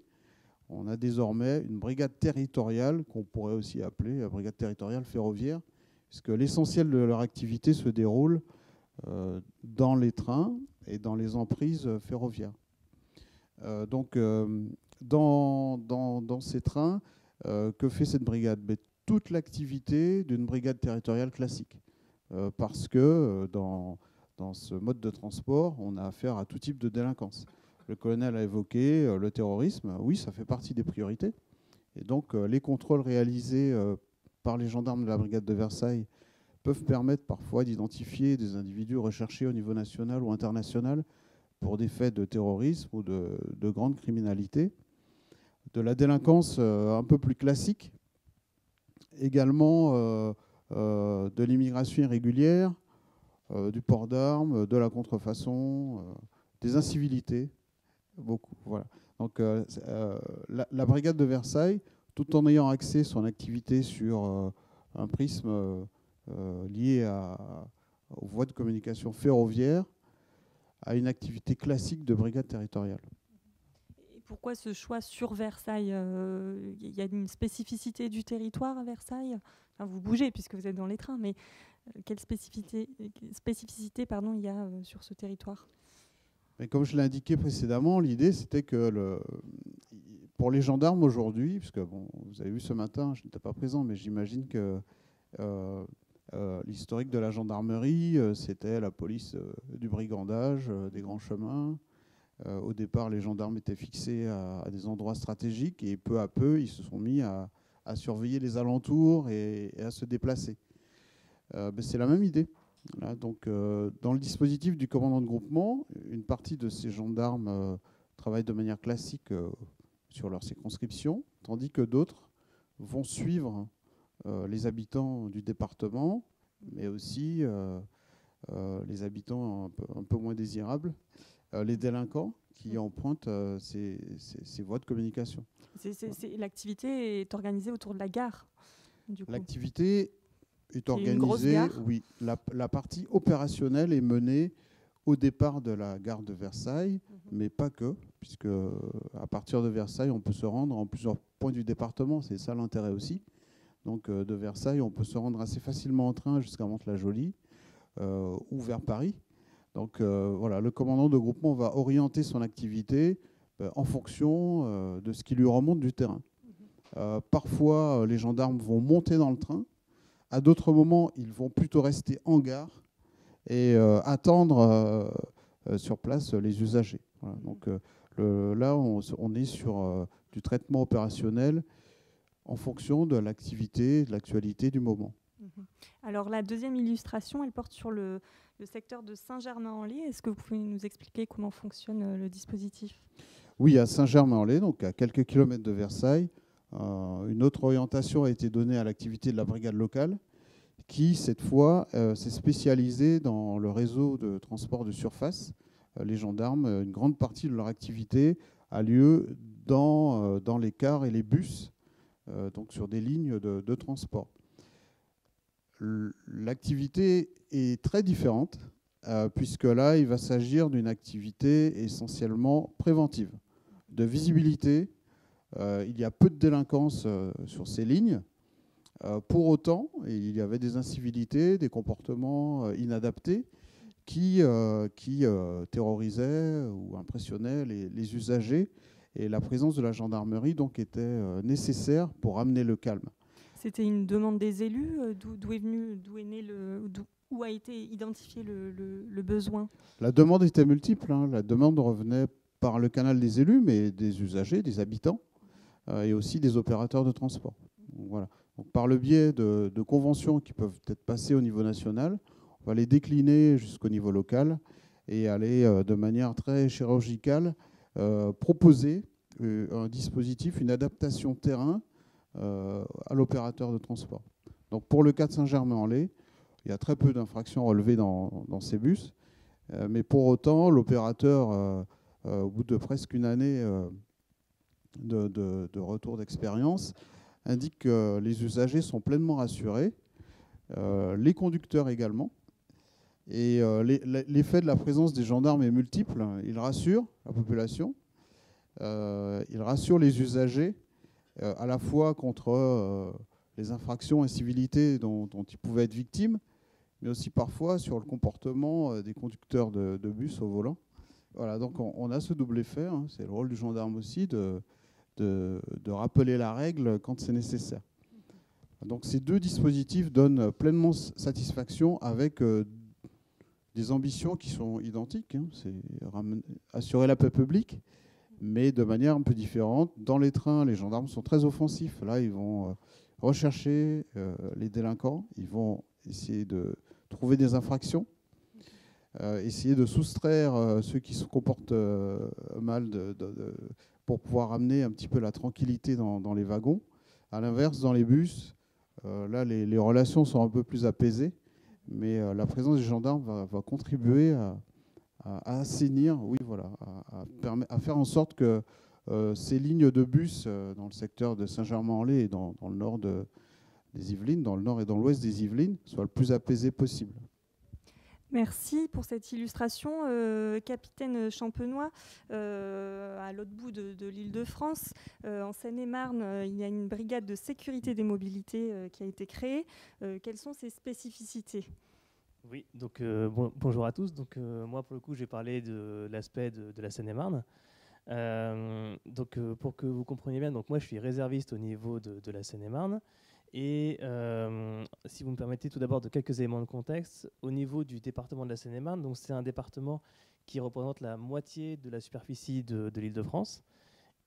on a désormais une brigade territoriale qu'on pourrait aussi appeler la brigade territoriale ferroviaire, puisque l'essentiel de leur activité se déroule dans les trains et dans les emprises ferroviaires. Donc, dans ces trains, que fait cette brigade? Toute l'activité d'une brigade territoriale classique. Parce que dans ce mode de transport, on a affaire à tout type de délinquance. Le colonel a évoqué le terrorisme. Oui, ça fait partie des priorités. Et donc, les contrôles réalisés par les gendarmes de la brigade de Versailles peuvent permettre parfois d'identifier des individus recherchés au niveau national ou international pour des faits de terrorisme ou de grande criminalité. De la délinquance un peu plus classique, également de l'immigration irrégulière, du port d'armes, de la contrefaçon, des incivilités, beaucoup. Voilà. Donc la brigade de Versailles, tout en ayant axé son activité sur un prisme lié aux voies de communication ferroviaire, a une activité classique de brigade territoriale. Et pourquoi ce choix sur Versailles? Il y a une spécificité du territoire à Versailles? Enfin, vous bougez puisque vous êtes dans les trains, mais quelle spécificité il y a sur ce territoire? Mais comme je l'ai indiqué précédemment, l'idée c'était que pour les gendarmes aujourd'hui, puisque bon, vous avez vu ce matin, je n'étais pas présent, mais j'imagine que l'historique de la gendarmerie, c'était la police du brigandage, des grands chemins. Au départ, les gendarmes étaient fixés à des endroits stratégiques et peu à peu, ils se sont mis à surveiller les alentours et à se déplacer. C'est la même idée. Voilà, donc, dans le dispositif du commandant de groupement, une partie de ces gendarmes travaillent de manière classique sur leur circonscription, tandis que d'autres vont suivre les habitants du département, mais aussi les habitants un peu moins désirables, les délinquants qui empruntent ces voies de communication. L'activité est organisée autour de la gare, du coup. L'activité est organisée, une grosse gare. Oui. La partie opérationnelle est menée au départ de la gare de Versailles, mais pas que, puisque à partir de Versailles, on peut se rendre en plusieurs points du département. C'est ça l'intérêt aussi. Donc de Versailles, on peut se rendre assez facilement en train jusqu'à Mantes-la-Jolie ou vers Paris. Donc voilà, le commandant de groupement va orienter son activité en fonction de ce qui lui remonte du terrain. Parfois, les gendarmes vont monter dans le train. À d'autres moments, ils vont plutôt rester en gare et attendre sur place les usagers. Voilà, donc là, on est sur du traitement opérationnel en fonction de l'activité, de l'actualité du moment. Alors la deuxième illustration, elle porte sur le secteur de Saint-Germain-en-Laye. Est-ce que vous pouvez nous expliquer comment fonctionne le dispositif? Oui, à Saint-Germain-en-Laye, donc à quelques kilomètres de Versailles, une autre orientation a été donnée à l'activité de la brigade locale, qui, cette fois, s'est spécialisée dans le réseau de transport de surface. Les gendarmes, une grande partie de leur activité a lieu dans les cars et les bus, donc sur des lignes de transport. L'activité est très différente, puisque là, il va s'agir d'une activité essentiellement préventive, de visibilité. Il y a peu de délinquance sur ces lignes. Pour autant, il y avait des incivilités, des comportements inadaptés qui terrorisaient ou impressionnaient les usagers. Et la présence de la gendarmerie donc, était nécessaire pour amener le calme. C'était une demande des élus? Où a été identifié le besoin? La demande était multiple. La demande revenait par le canal des élus, mais des usagers, des habitants et aussi des opérateurs de transport. Donc, voilà. Donc, par le biais de conventions qui peuvent être passées au niveau national, on va les décliner jusqu'au niveau local et aller de manière très chirurgicale proposer un dispositif, une adaptation terrain à l'opérateur de transport. Donc pour le cas de Saint-Germain-en-Laye, il y a très peu d'infractions relevées dans ces bus, mais pour autant, l'opérateur, au bout de presque une année de retour d'expérience, indique que les usagers sont pleinement rassurés, les conducteurs également, et l'effet de la présence des gendarmes est multiple. Il rassure la population, il rassure les usagers, à la fois contre les infractions, incivilités dont ils pouvaient être victimes, mais aussi parfois sur le comportement des conducteurs de bus au volant. Voilà, donc on a ce double effet, hein, c'est le rôle du gendarme aussi de rappeler la règle quand c'est nécessaire. Donc ces deux dispositifs donnent pleinement satisfaction avec des ambitions qui sont identiques, hein, c'est assurer la paix publique, mais de manière un peu différente. Dans les trains, les gendarmes sont très offensifs. Là, ils vont rechercher les délinquants, ils vont essayer de trouver des infractions, essayer de soustraire ceux qui se comportent mal pour pouvoir amener un petit peu la tranquillité dans les wagons. À l'inverse, dans les bus, là, les relations sont un peu plus apaisées, mais la présence des gendarmes va contribuer à assainir, oui, voilà, à faire en sorte que ces lignes de bus dans le secteur de Saint-Germain-en-Laye et dans le nord des Yvelines, dans le nord et dans l'ouest des Yvelines, soient le plus apaisées possible. Merci pour cette illustration. Capitaine Champenois, à l'autre bout de l'Île-de-France, en Seine-et-Marne, il y a une brigade de sécurité des mobilités qui a été créée. Quelles sont ses spécificités ? Oui, donc bonjour à tous. Donc moi, pour le coup, j'ai parlé de l'aspect de la Seine-et-Marne. Pour que vous compreniez bien, donc moi, je suis réserviste au niveau de la Seine-et-Marne. Et si vous me permettez tout d'abord de quelques éléments de contexte, au niveau du département de la Seine-et-Marne, donc c'est un département qui représente la moitié de la superficie de l'Île-de-France,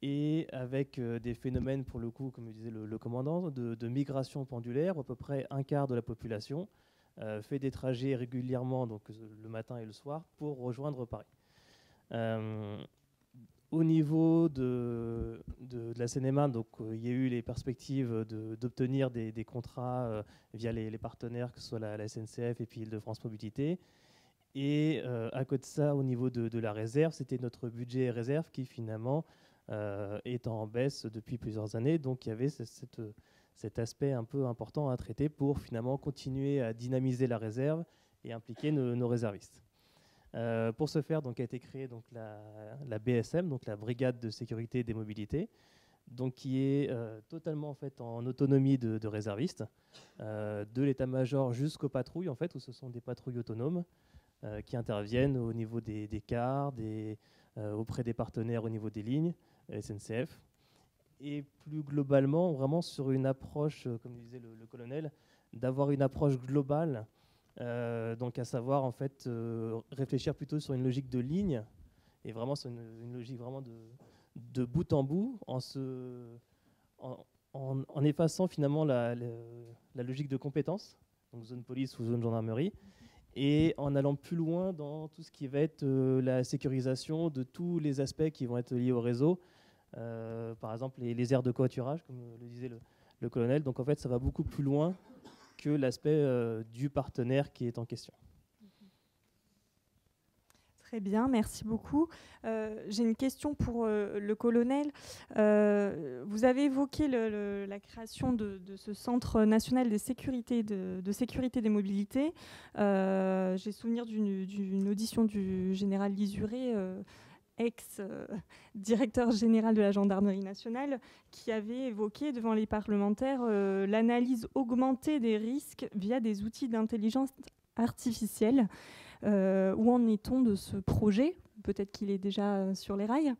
et avec des phénomènes, pour le coup, comme le disait le commandant, de migration pendulaire. À peu près un quart de la population fait des trajets régulièrement, donc le matin et le soir, pour rejoindre Paris. Au niveau de la Seine-et-Marne, donc il y a eu les perspectives d'obtenir des contrats via les partenaires, que ce soit la SNCF et puis Île-de-France Mobilité. Et à côté de ça, au niveau de la réserve, c'était notre budget réserve qui finalement est en baisse depuis plusieurs années. Donc il y avait cet aspect un peu important à traiter pour finalement continuer à dynamiser la réserve et impliquer nos réservistes. Pour ce faire, donc, a été créée donc, la BSM, donc la Brigade de sécurité des mobilités, donc, qui est totalement en, fait, en autonomie de réservistes, de l'état-major jusqu'aux patrouilles, en fait, où ce sont des patrouilles autonomes qui interviennent au niveau des cars, auprès des partenaires au niveau des lignes, SNCF, et plus globalement, vraiment sur une approche, comme disait le colonel, d'avoir une approche globale. Donc à savoir en fait réfléchir plutôt sur une logique de ligne et vraiment sur une logique vraiment de bout en bout en effaçant finalement la logique de compétence, donc zone police ou zone gendarmerie, et en allant plus loin dans tout ce qui va être la sécurisation de tous les aspects qui vont être liés au réseau, par exemple les aires de covoiturage comme le disait le colonel. Donc en fait ça va beaucoup plus loin que l'aspect du partenaire qui est en question. Très bien, merci beaucoup. J'ai une question pour le colonel. Vous avez évoqué la création de ce Centre national de sécurité des mobilités. J'ai souvenir d'une audition du général Lisuré, ex-directeur général de la gendarmerie nationale, qui avait évoqué devant les parlementaires l'analyse augmentée des risques via des outils d'intelligence artificielle. Où en est-on de ce projet ? Peut-être qu'il est déjà sur les rails.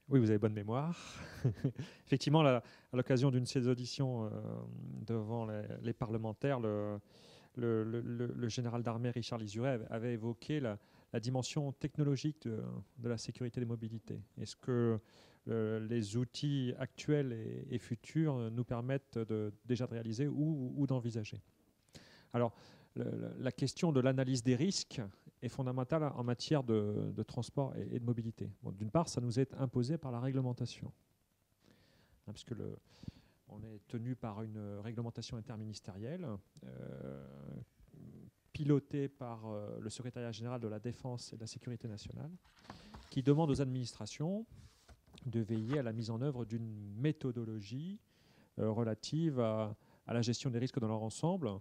Oui, vous avez bonne mémoire. Effectivement, à l'occasion d'une de ces auditions devant les parlementaires, le général d'armée Richard Lisuré avait évoqué la dimension technologique de la sécurité des mobilités. Est-ce que les outils actuels et futurs nous permettent déjà de réaliser ou d'envisager ? Alors, la question de l'analyse des risques est fondamentale en matière de transport et de mobilité. Bon, d'une part, ça nous est imposé par la réglementation, puisque on est tenu par une réglementation interministérielle pilotée par le secrétariat général de la Défense et de la Sécurité nationale, qui demande aux administrations de veiller à la mise en œuvre d'une méthodologie relative à la gestion des risques dans leur ensemble.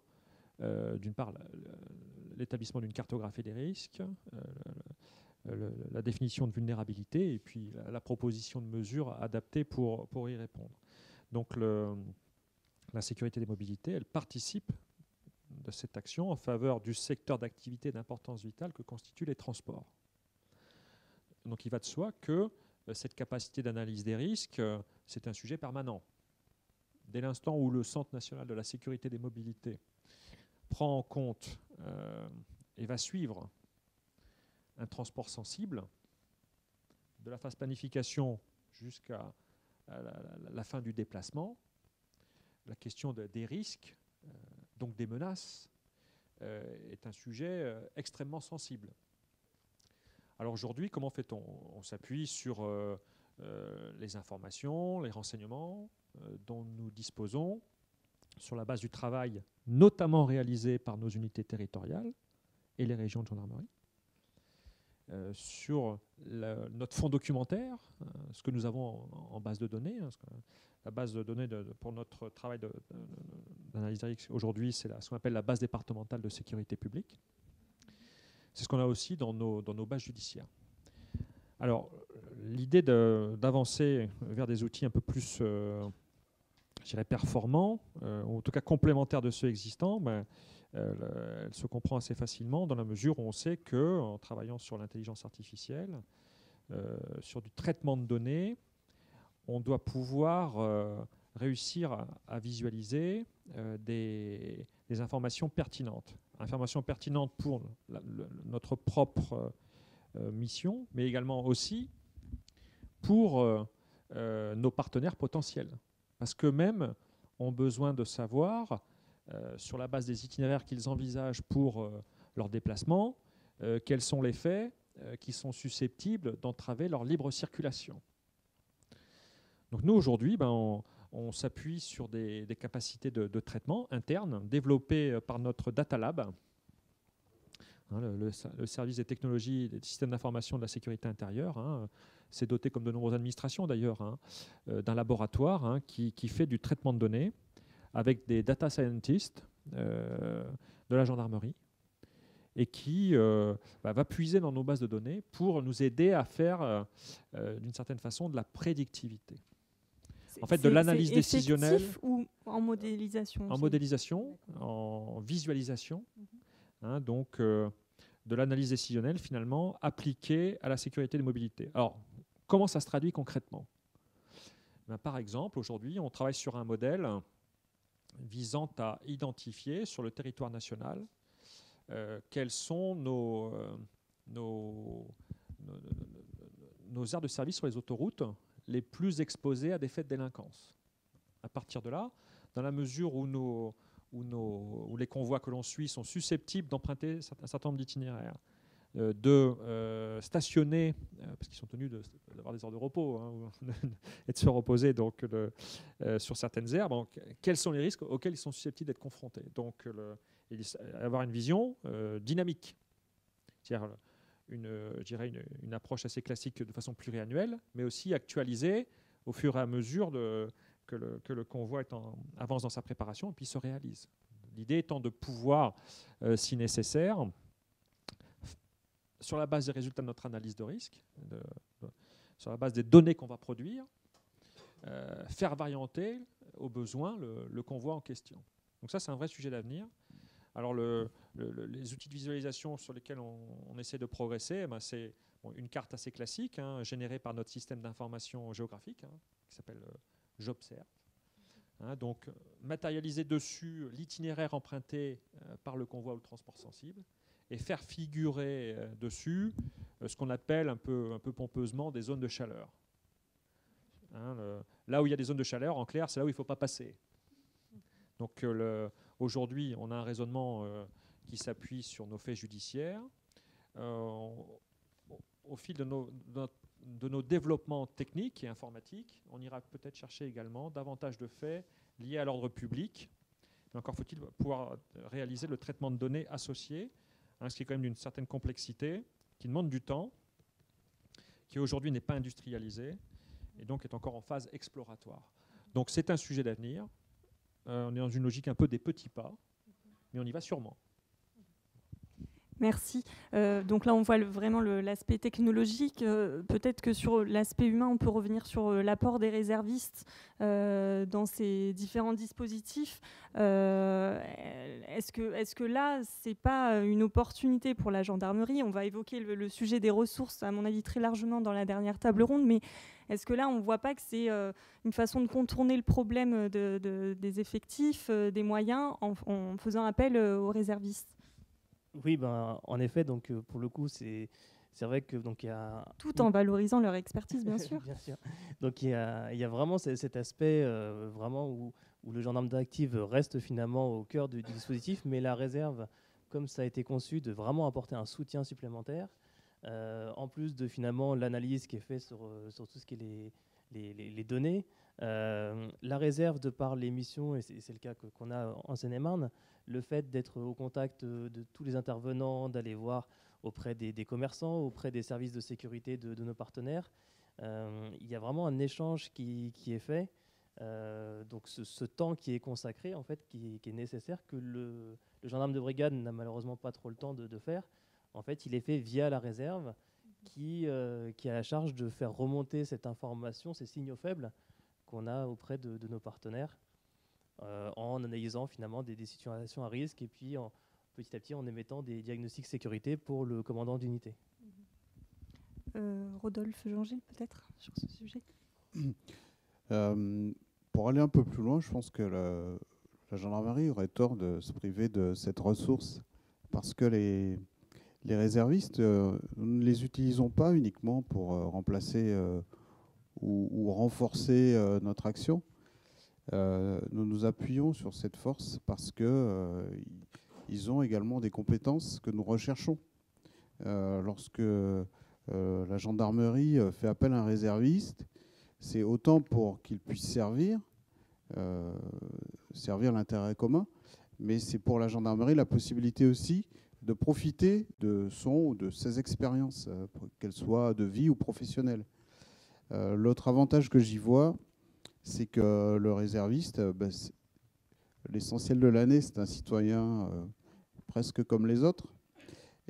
D'une part, l'établissement d'une cartographie des risques, la définition de vulnérabilité et puis la proposition de mesures adaptées pour y répondre. Donc la sécurité des mobilités, elle participe de cette action en faveur du secteur d'activité d'importance vitale que constituent les transports. Donc il va de soi que cette capacité d'analyse des risques, c'est un sujet permanent. Dès l'instant où le Centre national de la sécurité des mobilités prend en compte et va suivre un transport sensible, de la phase planification jusqu'à la fin du déplacement, la question des risques, donc des menaces, est un sujet extrêmement sensible. Alors aujourd'hui, comment fait-on ? On s'appuie sur les informations, les renseignements dont nous disposons, sur la base du travail notamment réalisé par nos unités territoriales et les régions de gendarmerie. sur notre fonds documentaire, ce que nous avons en base de données. La base de données pour notre travail d'analyse de risque aujourd'hui, c'est ce qu'on appelle la base départementale de sécurité publique. C'est ce qu'on a aussi dans nos bases judiciaires. Alors, l'idée d'avancer vers des outils un peu plus, je dirais, performants, ou en tout cas complémentaires de ceux existants, elle se comprend assez facilement dans la mesure où on sait qu'en travaillant sur l'intelligence artificielle, sur du traitement de données, on doit pouvoir réussir à visualiser des informations pertinentes. Informations pertinentes pour notre propre mission, mais également aussi pour nos partenaires potentiels. Parce qu'eux-mêmes ont besoin de savoir, sur la base des itinéraires qu'ils envisagent pour leur déplacement, quels sont les faits qui sont susceptibles d'entraver leur libre circulation. Donc nous, aujourd'hui, on s'appuie sur des capacités de traitement internes développées par notre Data Lab, le service des technologies et des systèmes d'information de la sécurité intérieure. C'est doté, comme de nombreuses administrations d'ailleurs, d'un laboratoire qui fait du traitement de données avec des data scientists de la gendarmerie et qui va puiser dans nos bases de données pour nous aider à faire, d'une certaine façon, de la prédictivité. En fait, de l'analyse décisionnelle. Ou en modélisation? En modélisation, en visualisation. Donc, de l'analyse décisionnelle, finalement, appliquée à la sécurité des mobilités. Alors, comment ça se traduit concrètement? Par exemple, aujourd'hui, on travaille sur un modèle visant à identifier sur le territoire national quelles sont nos aires de service sur les autoroutes les plus exposées à des faits de délinquance. À partir de là, dans la mesure où les convois que l'on suit sont susceptibles d'emprunter un certain nombre d'itinéraires, de stationner, parce qu'ils sont tenus d'avoir des heures de repos et de se reposer donc, sur certaines aires, quels sont les risques auxquels ils sont susceptibles d'être confrontés. Donc, avoir une vision dynamique, c'est-à-dire une approche assez classique de façon pluriannuelle, mais aussi actualisée au fur et à mesure que le convoi avance dans sa préparation et puis se réalise. L'idée étant de pouvoir, si nécessaire, sur la base des résultats de notre analyse de risque, sur la base des données qu'on va produire, faire varianter au besoin le convoi en question. Donc ça, c'est un vrai sujet d'avenir. Alors les outils de visualisation sur lesquels on essaie de progresser, c'est une carte assez classique, générée par notre système d'information géographique, qui s'appelle J'observe. Donc matérialiser dessus l'itinéraire emprunté par le convoi ou le transport sensible et faire figurer dessus ce qu'on appelle un peu pompeusement des zones de chaleur. Là où il y a des zones de chaleur, en clair, c'est là où il ne faut pas passer. Donc aujourd'hui, on a un raisonnement qui s'appuie sur nos faits judiciaires. Au fil de nos développements techniques et informatiques, on ira peut-être chercher également davantage de faits liés à l'ordre public. Mais encore faut-il pouvoir réaliser le traitement de données associé, ce qui est quand même d'une certaine complexité, qui demande du temps, qui aujourd'hui n'est pas industrialisé et donc est encore en phase exploratoire. Donc c'est un sujet d'avenir. On est dans une logique un peu des petits pas, mais on y va sûrement. Merci. Donc là, on voit vraiment l'aspect technologique. Peut-être que sur l'aspect humain, on peut revenir sur l'apport des réservistes dans ces différents dispositifs. Est-ce que là, c'est pas une opportunité pour la gendarmerie? On va évoquer le sujet des ressources, à mon avis, très largement dans la dernière table ronde, mais est-ce que là, on ne voit pas que c'est une façon de contourner le problème des effectifs, des moyens, en faisant appel aux réservistes? Oui, en effet, donc pour le coup, c'est vrai que donc il y a tout en valorisant leur expertise, bien sûr. Bien sûr. Donc il y a vraiment cet aspect vraiment où le gendarme d'active reste finalement au cœur du dispositif, mais la réserve, comme ça a été conçu, de vraiment apporter un soutien supplémentaire, en plus de finalement l'analyse qui est faite sur tout ce qui est les données. La réserve, de par les missions, et c'est le cas qu'on a en Seine-et-Marne, le fait d'être au contact de tous les intervenants, d'aller voir auprès des commerçants, auprès des services de sécurité de nos partenaires. Il y a vraiment un échange qui est fait. Donc ce temps qui est consacré, en fait, qui est nécessaire, que le gendarme de brigade n'a malheureusement pas trop le temps de faire. En fait, il est fait via la réserve qui a la charge de faire remonter cette information, ces signaux faibles qu'on a auprès de nos partenaires, en analysant finalement des situations à risque et puis petit à petit en émettant des diagnostics sécurité pour le commandant d'unité. Rodolphe Jean-Gilles, peut-être, sur ce sujet. Pour aller un peu plus loin, je pense que la gendarmerie aurait tort de se priver de cette ressource parce que les réservistes, nous ne les utilisons pas uniquement pour remplacer ou renforcer notre action. Nous nous appuyons sur cette force parce qu'ils ont également des compétences que nous recherchons. Lorsque la gendarmerie fait appel à un réserviste, c'est autant pour qu'il puisse servir l'intérêt commun, mais c'est pour la gendarmerie la possibilité aussi de profiter de son ou de ses expériences, qu'elles soient de vie ou professionnelles. L'autre avantage que j'y vois, c'est que le réserviste, l'essentiel de l'année, c'est un citoyen presque comme les autres.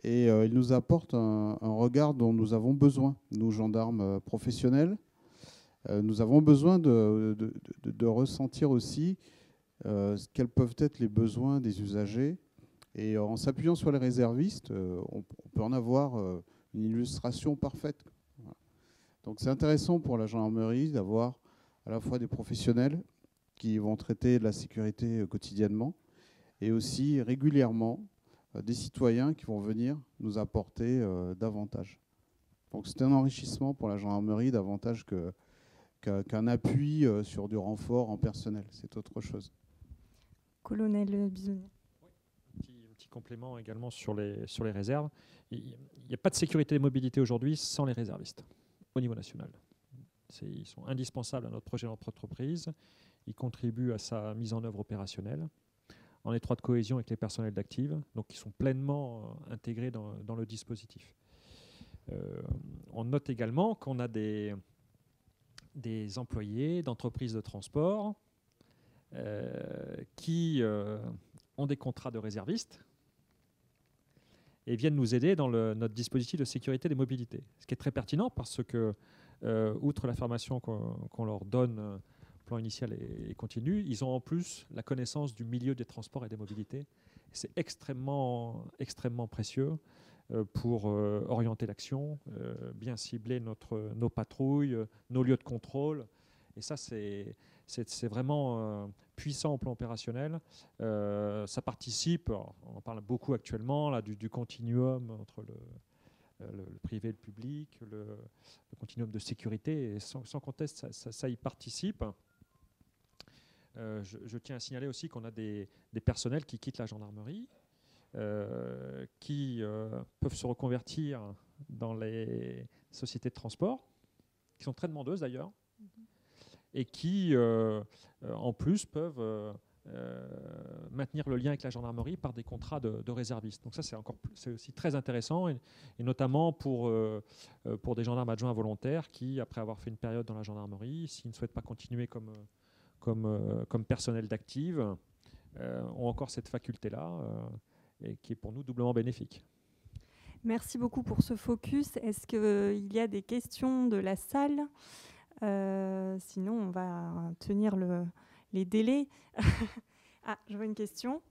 Et il nous apporte un regard dont nous avons besoin, nous gendarmes professionnels. Nous avons besoin de ressentir aussi quels peuvent être les besoins des usagers. Et en s'appuyant sur les réservistes, on peut en avoir une illustration parfaite. Voilà. Donc c'est intéressant pour la gendarmerie d'avoir à la fois des professionnels qui vont traiter de la sécurité quotidiennement et aussi régulièrement des citoyens qui vont venir nous apporter davantage. Donc c'est un enrichissement pour la gendarmerie davantage qu'un appui sur du renfort en personnel. C'est autre chose. Colonel Bisonnier. Un petit complément également sur les réserves. Il n'y a pas de sécurité de mobilité aujourd'hui sans les réservistes au niveau national. Ils sont indispensables à notre projet d'entreprise. Ils contribuent à sa mise en œuvre opérationnelle en étroite cohésion avec les personnels d'Active, donc ils sont pleinement intégrés dans le dispositif. On note également qu'on a des employés d'entreprises de transport qui ont des contrats de réservistes et viennent nous aider dans notre dispositif de sécurité des mobilités. Ce qui est très pertinent parce que, outre la formation qu'on leur donne, plan initial et continu, ils ont en plus la connaissance du milieu des transports et des mobilités. C'est extrêmement, extrêmement précieux pour orienter l'action, bien cibler nos patrouilles, nos lieux de contrôle. Et ça, c'est vraiment puissant au plan opérationnel. Ça participe, on en parle beaucoup actuellement, là, du continuum entre le privé et le public, le continuum de sécurité. Et sans conteste, ça y participe. Je tiens à signaler aussi qu'on a des personnels qui quittent la gendarmerie, qui peuvent se reconvertir dans les sociétés de transport, qui sont très demandeuses d'ailleurs, et qui, en plus, peuvent maintenir le lien avec la gendarmerie par des contrats de réservistes. Donc ça, c'est aussi très intéressant, et notamment pour des gendarmes adjoints volontaires qui, après avoir fait une période dans la gendarmerie, s'ils ne souhaitent pas continuer comme personnel d'Active, ont encore cette faculté-là, et qui est pour nous doublement bénéfique. Merci beaucoup pour ce focus. Est-ce qu'il y a des questions de la salle ? Sinon, on va tenir les délais. Ah, je vois une question.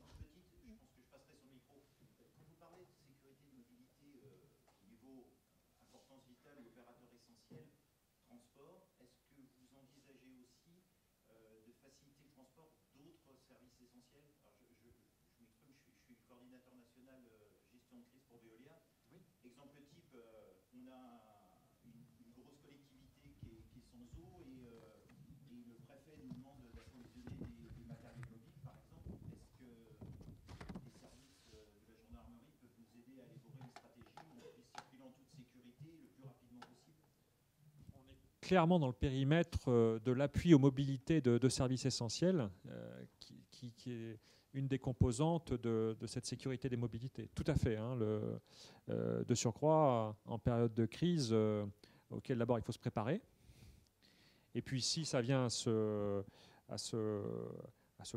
Clairement dans le périmètre de l'appui aux mobilités de services essentiels, qui est une des composantes de cette sécurité des mobilités. Tout à fait. Hein, de surcroît, en période de crise, auquel d'abord il faut se préparer. Et puis si ça vient à se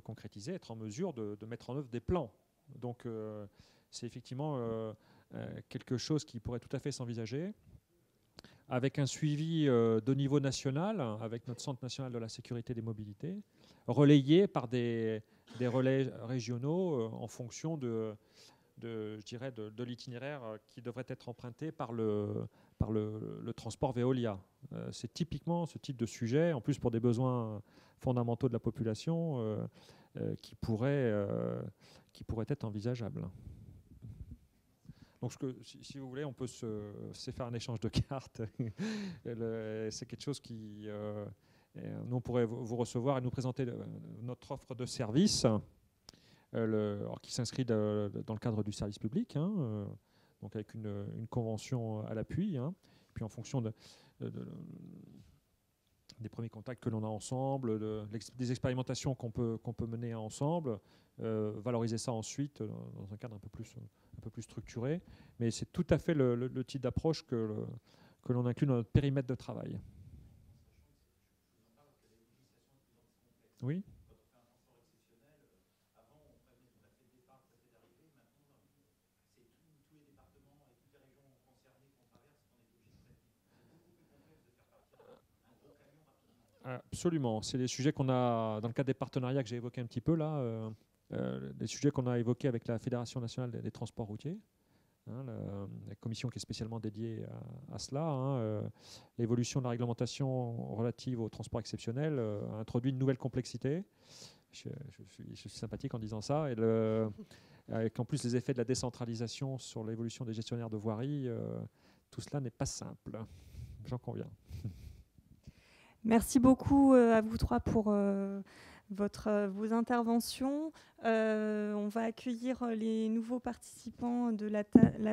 concrétiser, être en mesure de mettre en œuvre des plans. Donc c'est effectivement quelque chose qui pourrait tout à fait s'envisager, avec un suivi de niveau national, avec notre Centre national de la sécurité des mobilités, relayé par des relais régionaux en fonction de l'itinéraire qui devrait être emprunté par le transport Veolia. C'est typiquement ce type de sujet, en plus pour des besoins fondamentaux de la population, qui pourrait être envisageable. Donc, si vous voulez, on peut se faire un échange de cartes. C'est quelque chose qui... nous, on pourrait vous recevoir et nous présenter notre offre de service, qui s'inscrit dans le cadre du service public, hein, donc avec une convention à l'appui. Hein, puis en fonction des premiers contacts que l'on a ensemble, des expérimentations qu'on peut mener ensemble, valoriser ça ensuite dans un cadre un peu plus structuré. Mais c'est tout à fait le type d'approche que l'on inclut dans notre périmètre de travail. Oui. Absolument. C'est des sujets qu'on a, dans le cadre des partenariats que j'ai évoqués un petit peu là, des sujets qu'on a évoqués avec la Fédération nationale des transports routiers, hein, la commission qui est spécialement dédiée à cela. Hein, l'évolution de la réglementation relative au transport exceptionnel a introduit une nouvelle complexité. Je suis sympathique en disant ça. Avec en plus les effets de la décentralisation sur l'évolution des gestionnaires de voirie, tout cela n'est pas simple. J'en conviens. Merci beaucoup à vous trois pour vos interventions. On va accueillir les nouveaux participants de la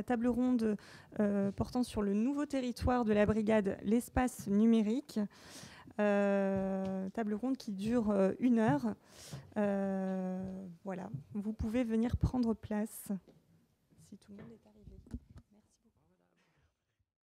table ronde portant sur le nouveau territoire de la brigade, l'espace numérique. Table ronde qui dure 1 heure. Voilà, vous pouvez venir prendre place si tout le monde est arrivé.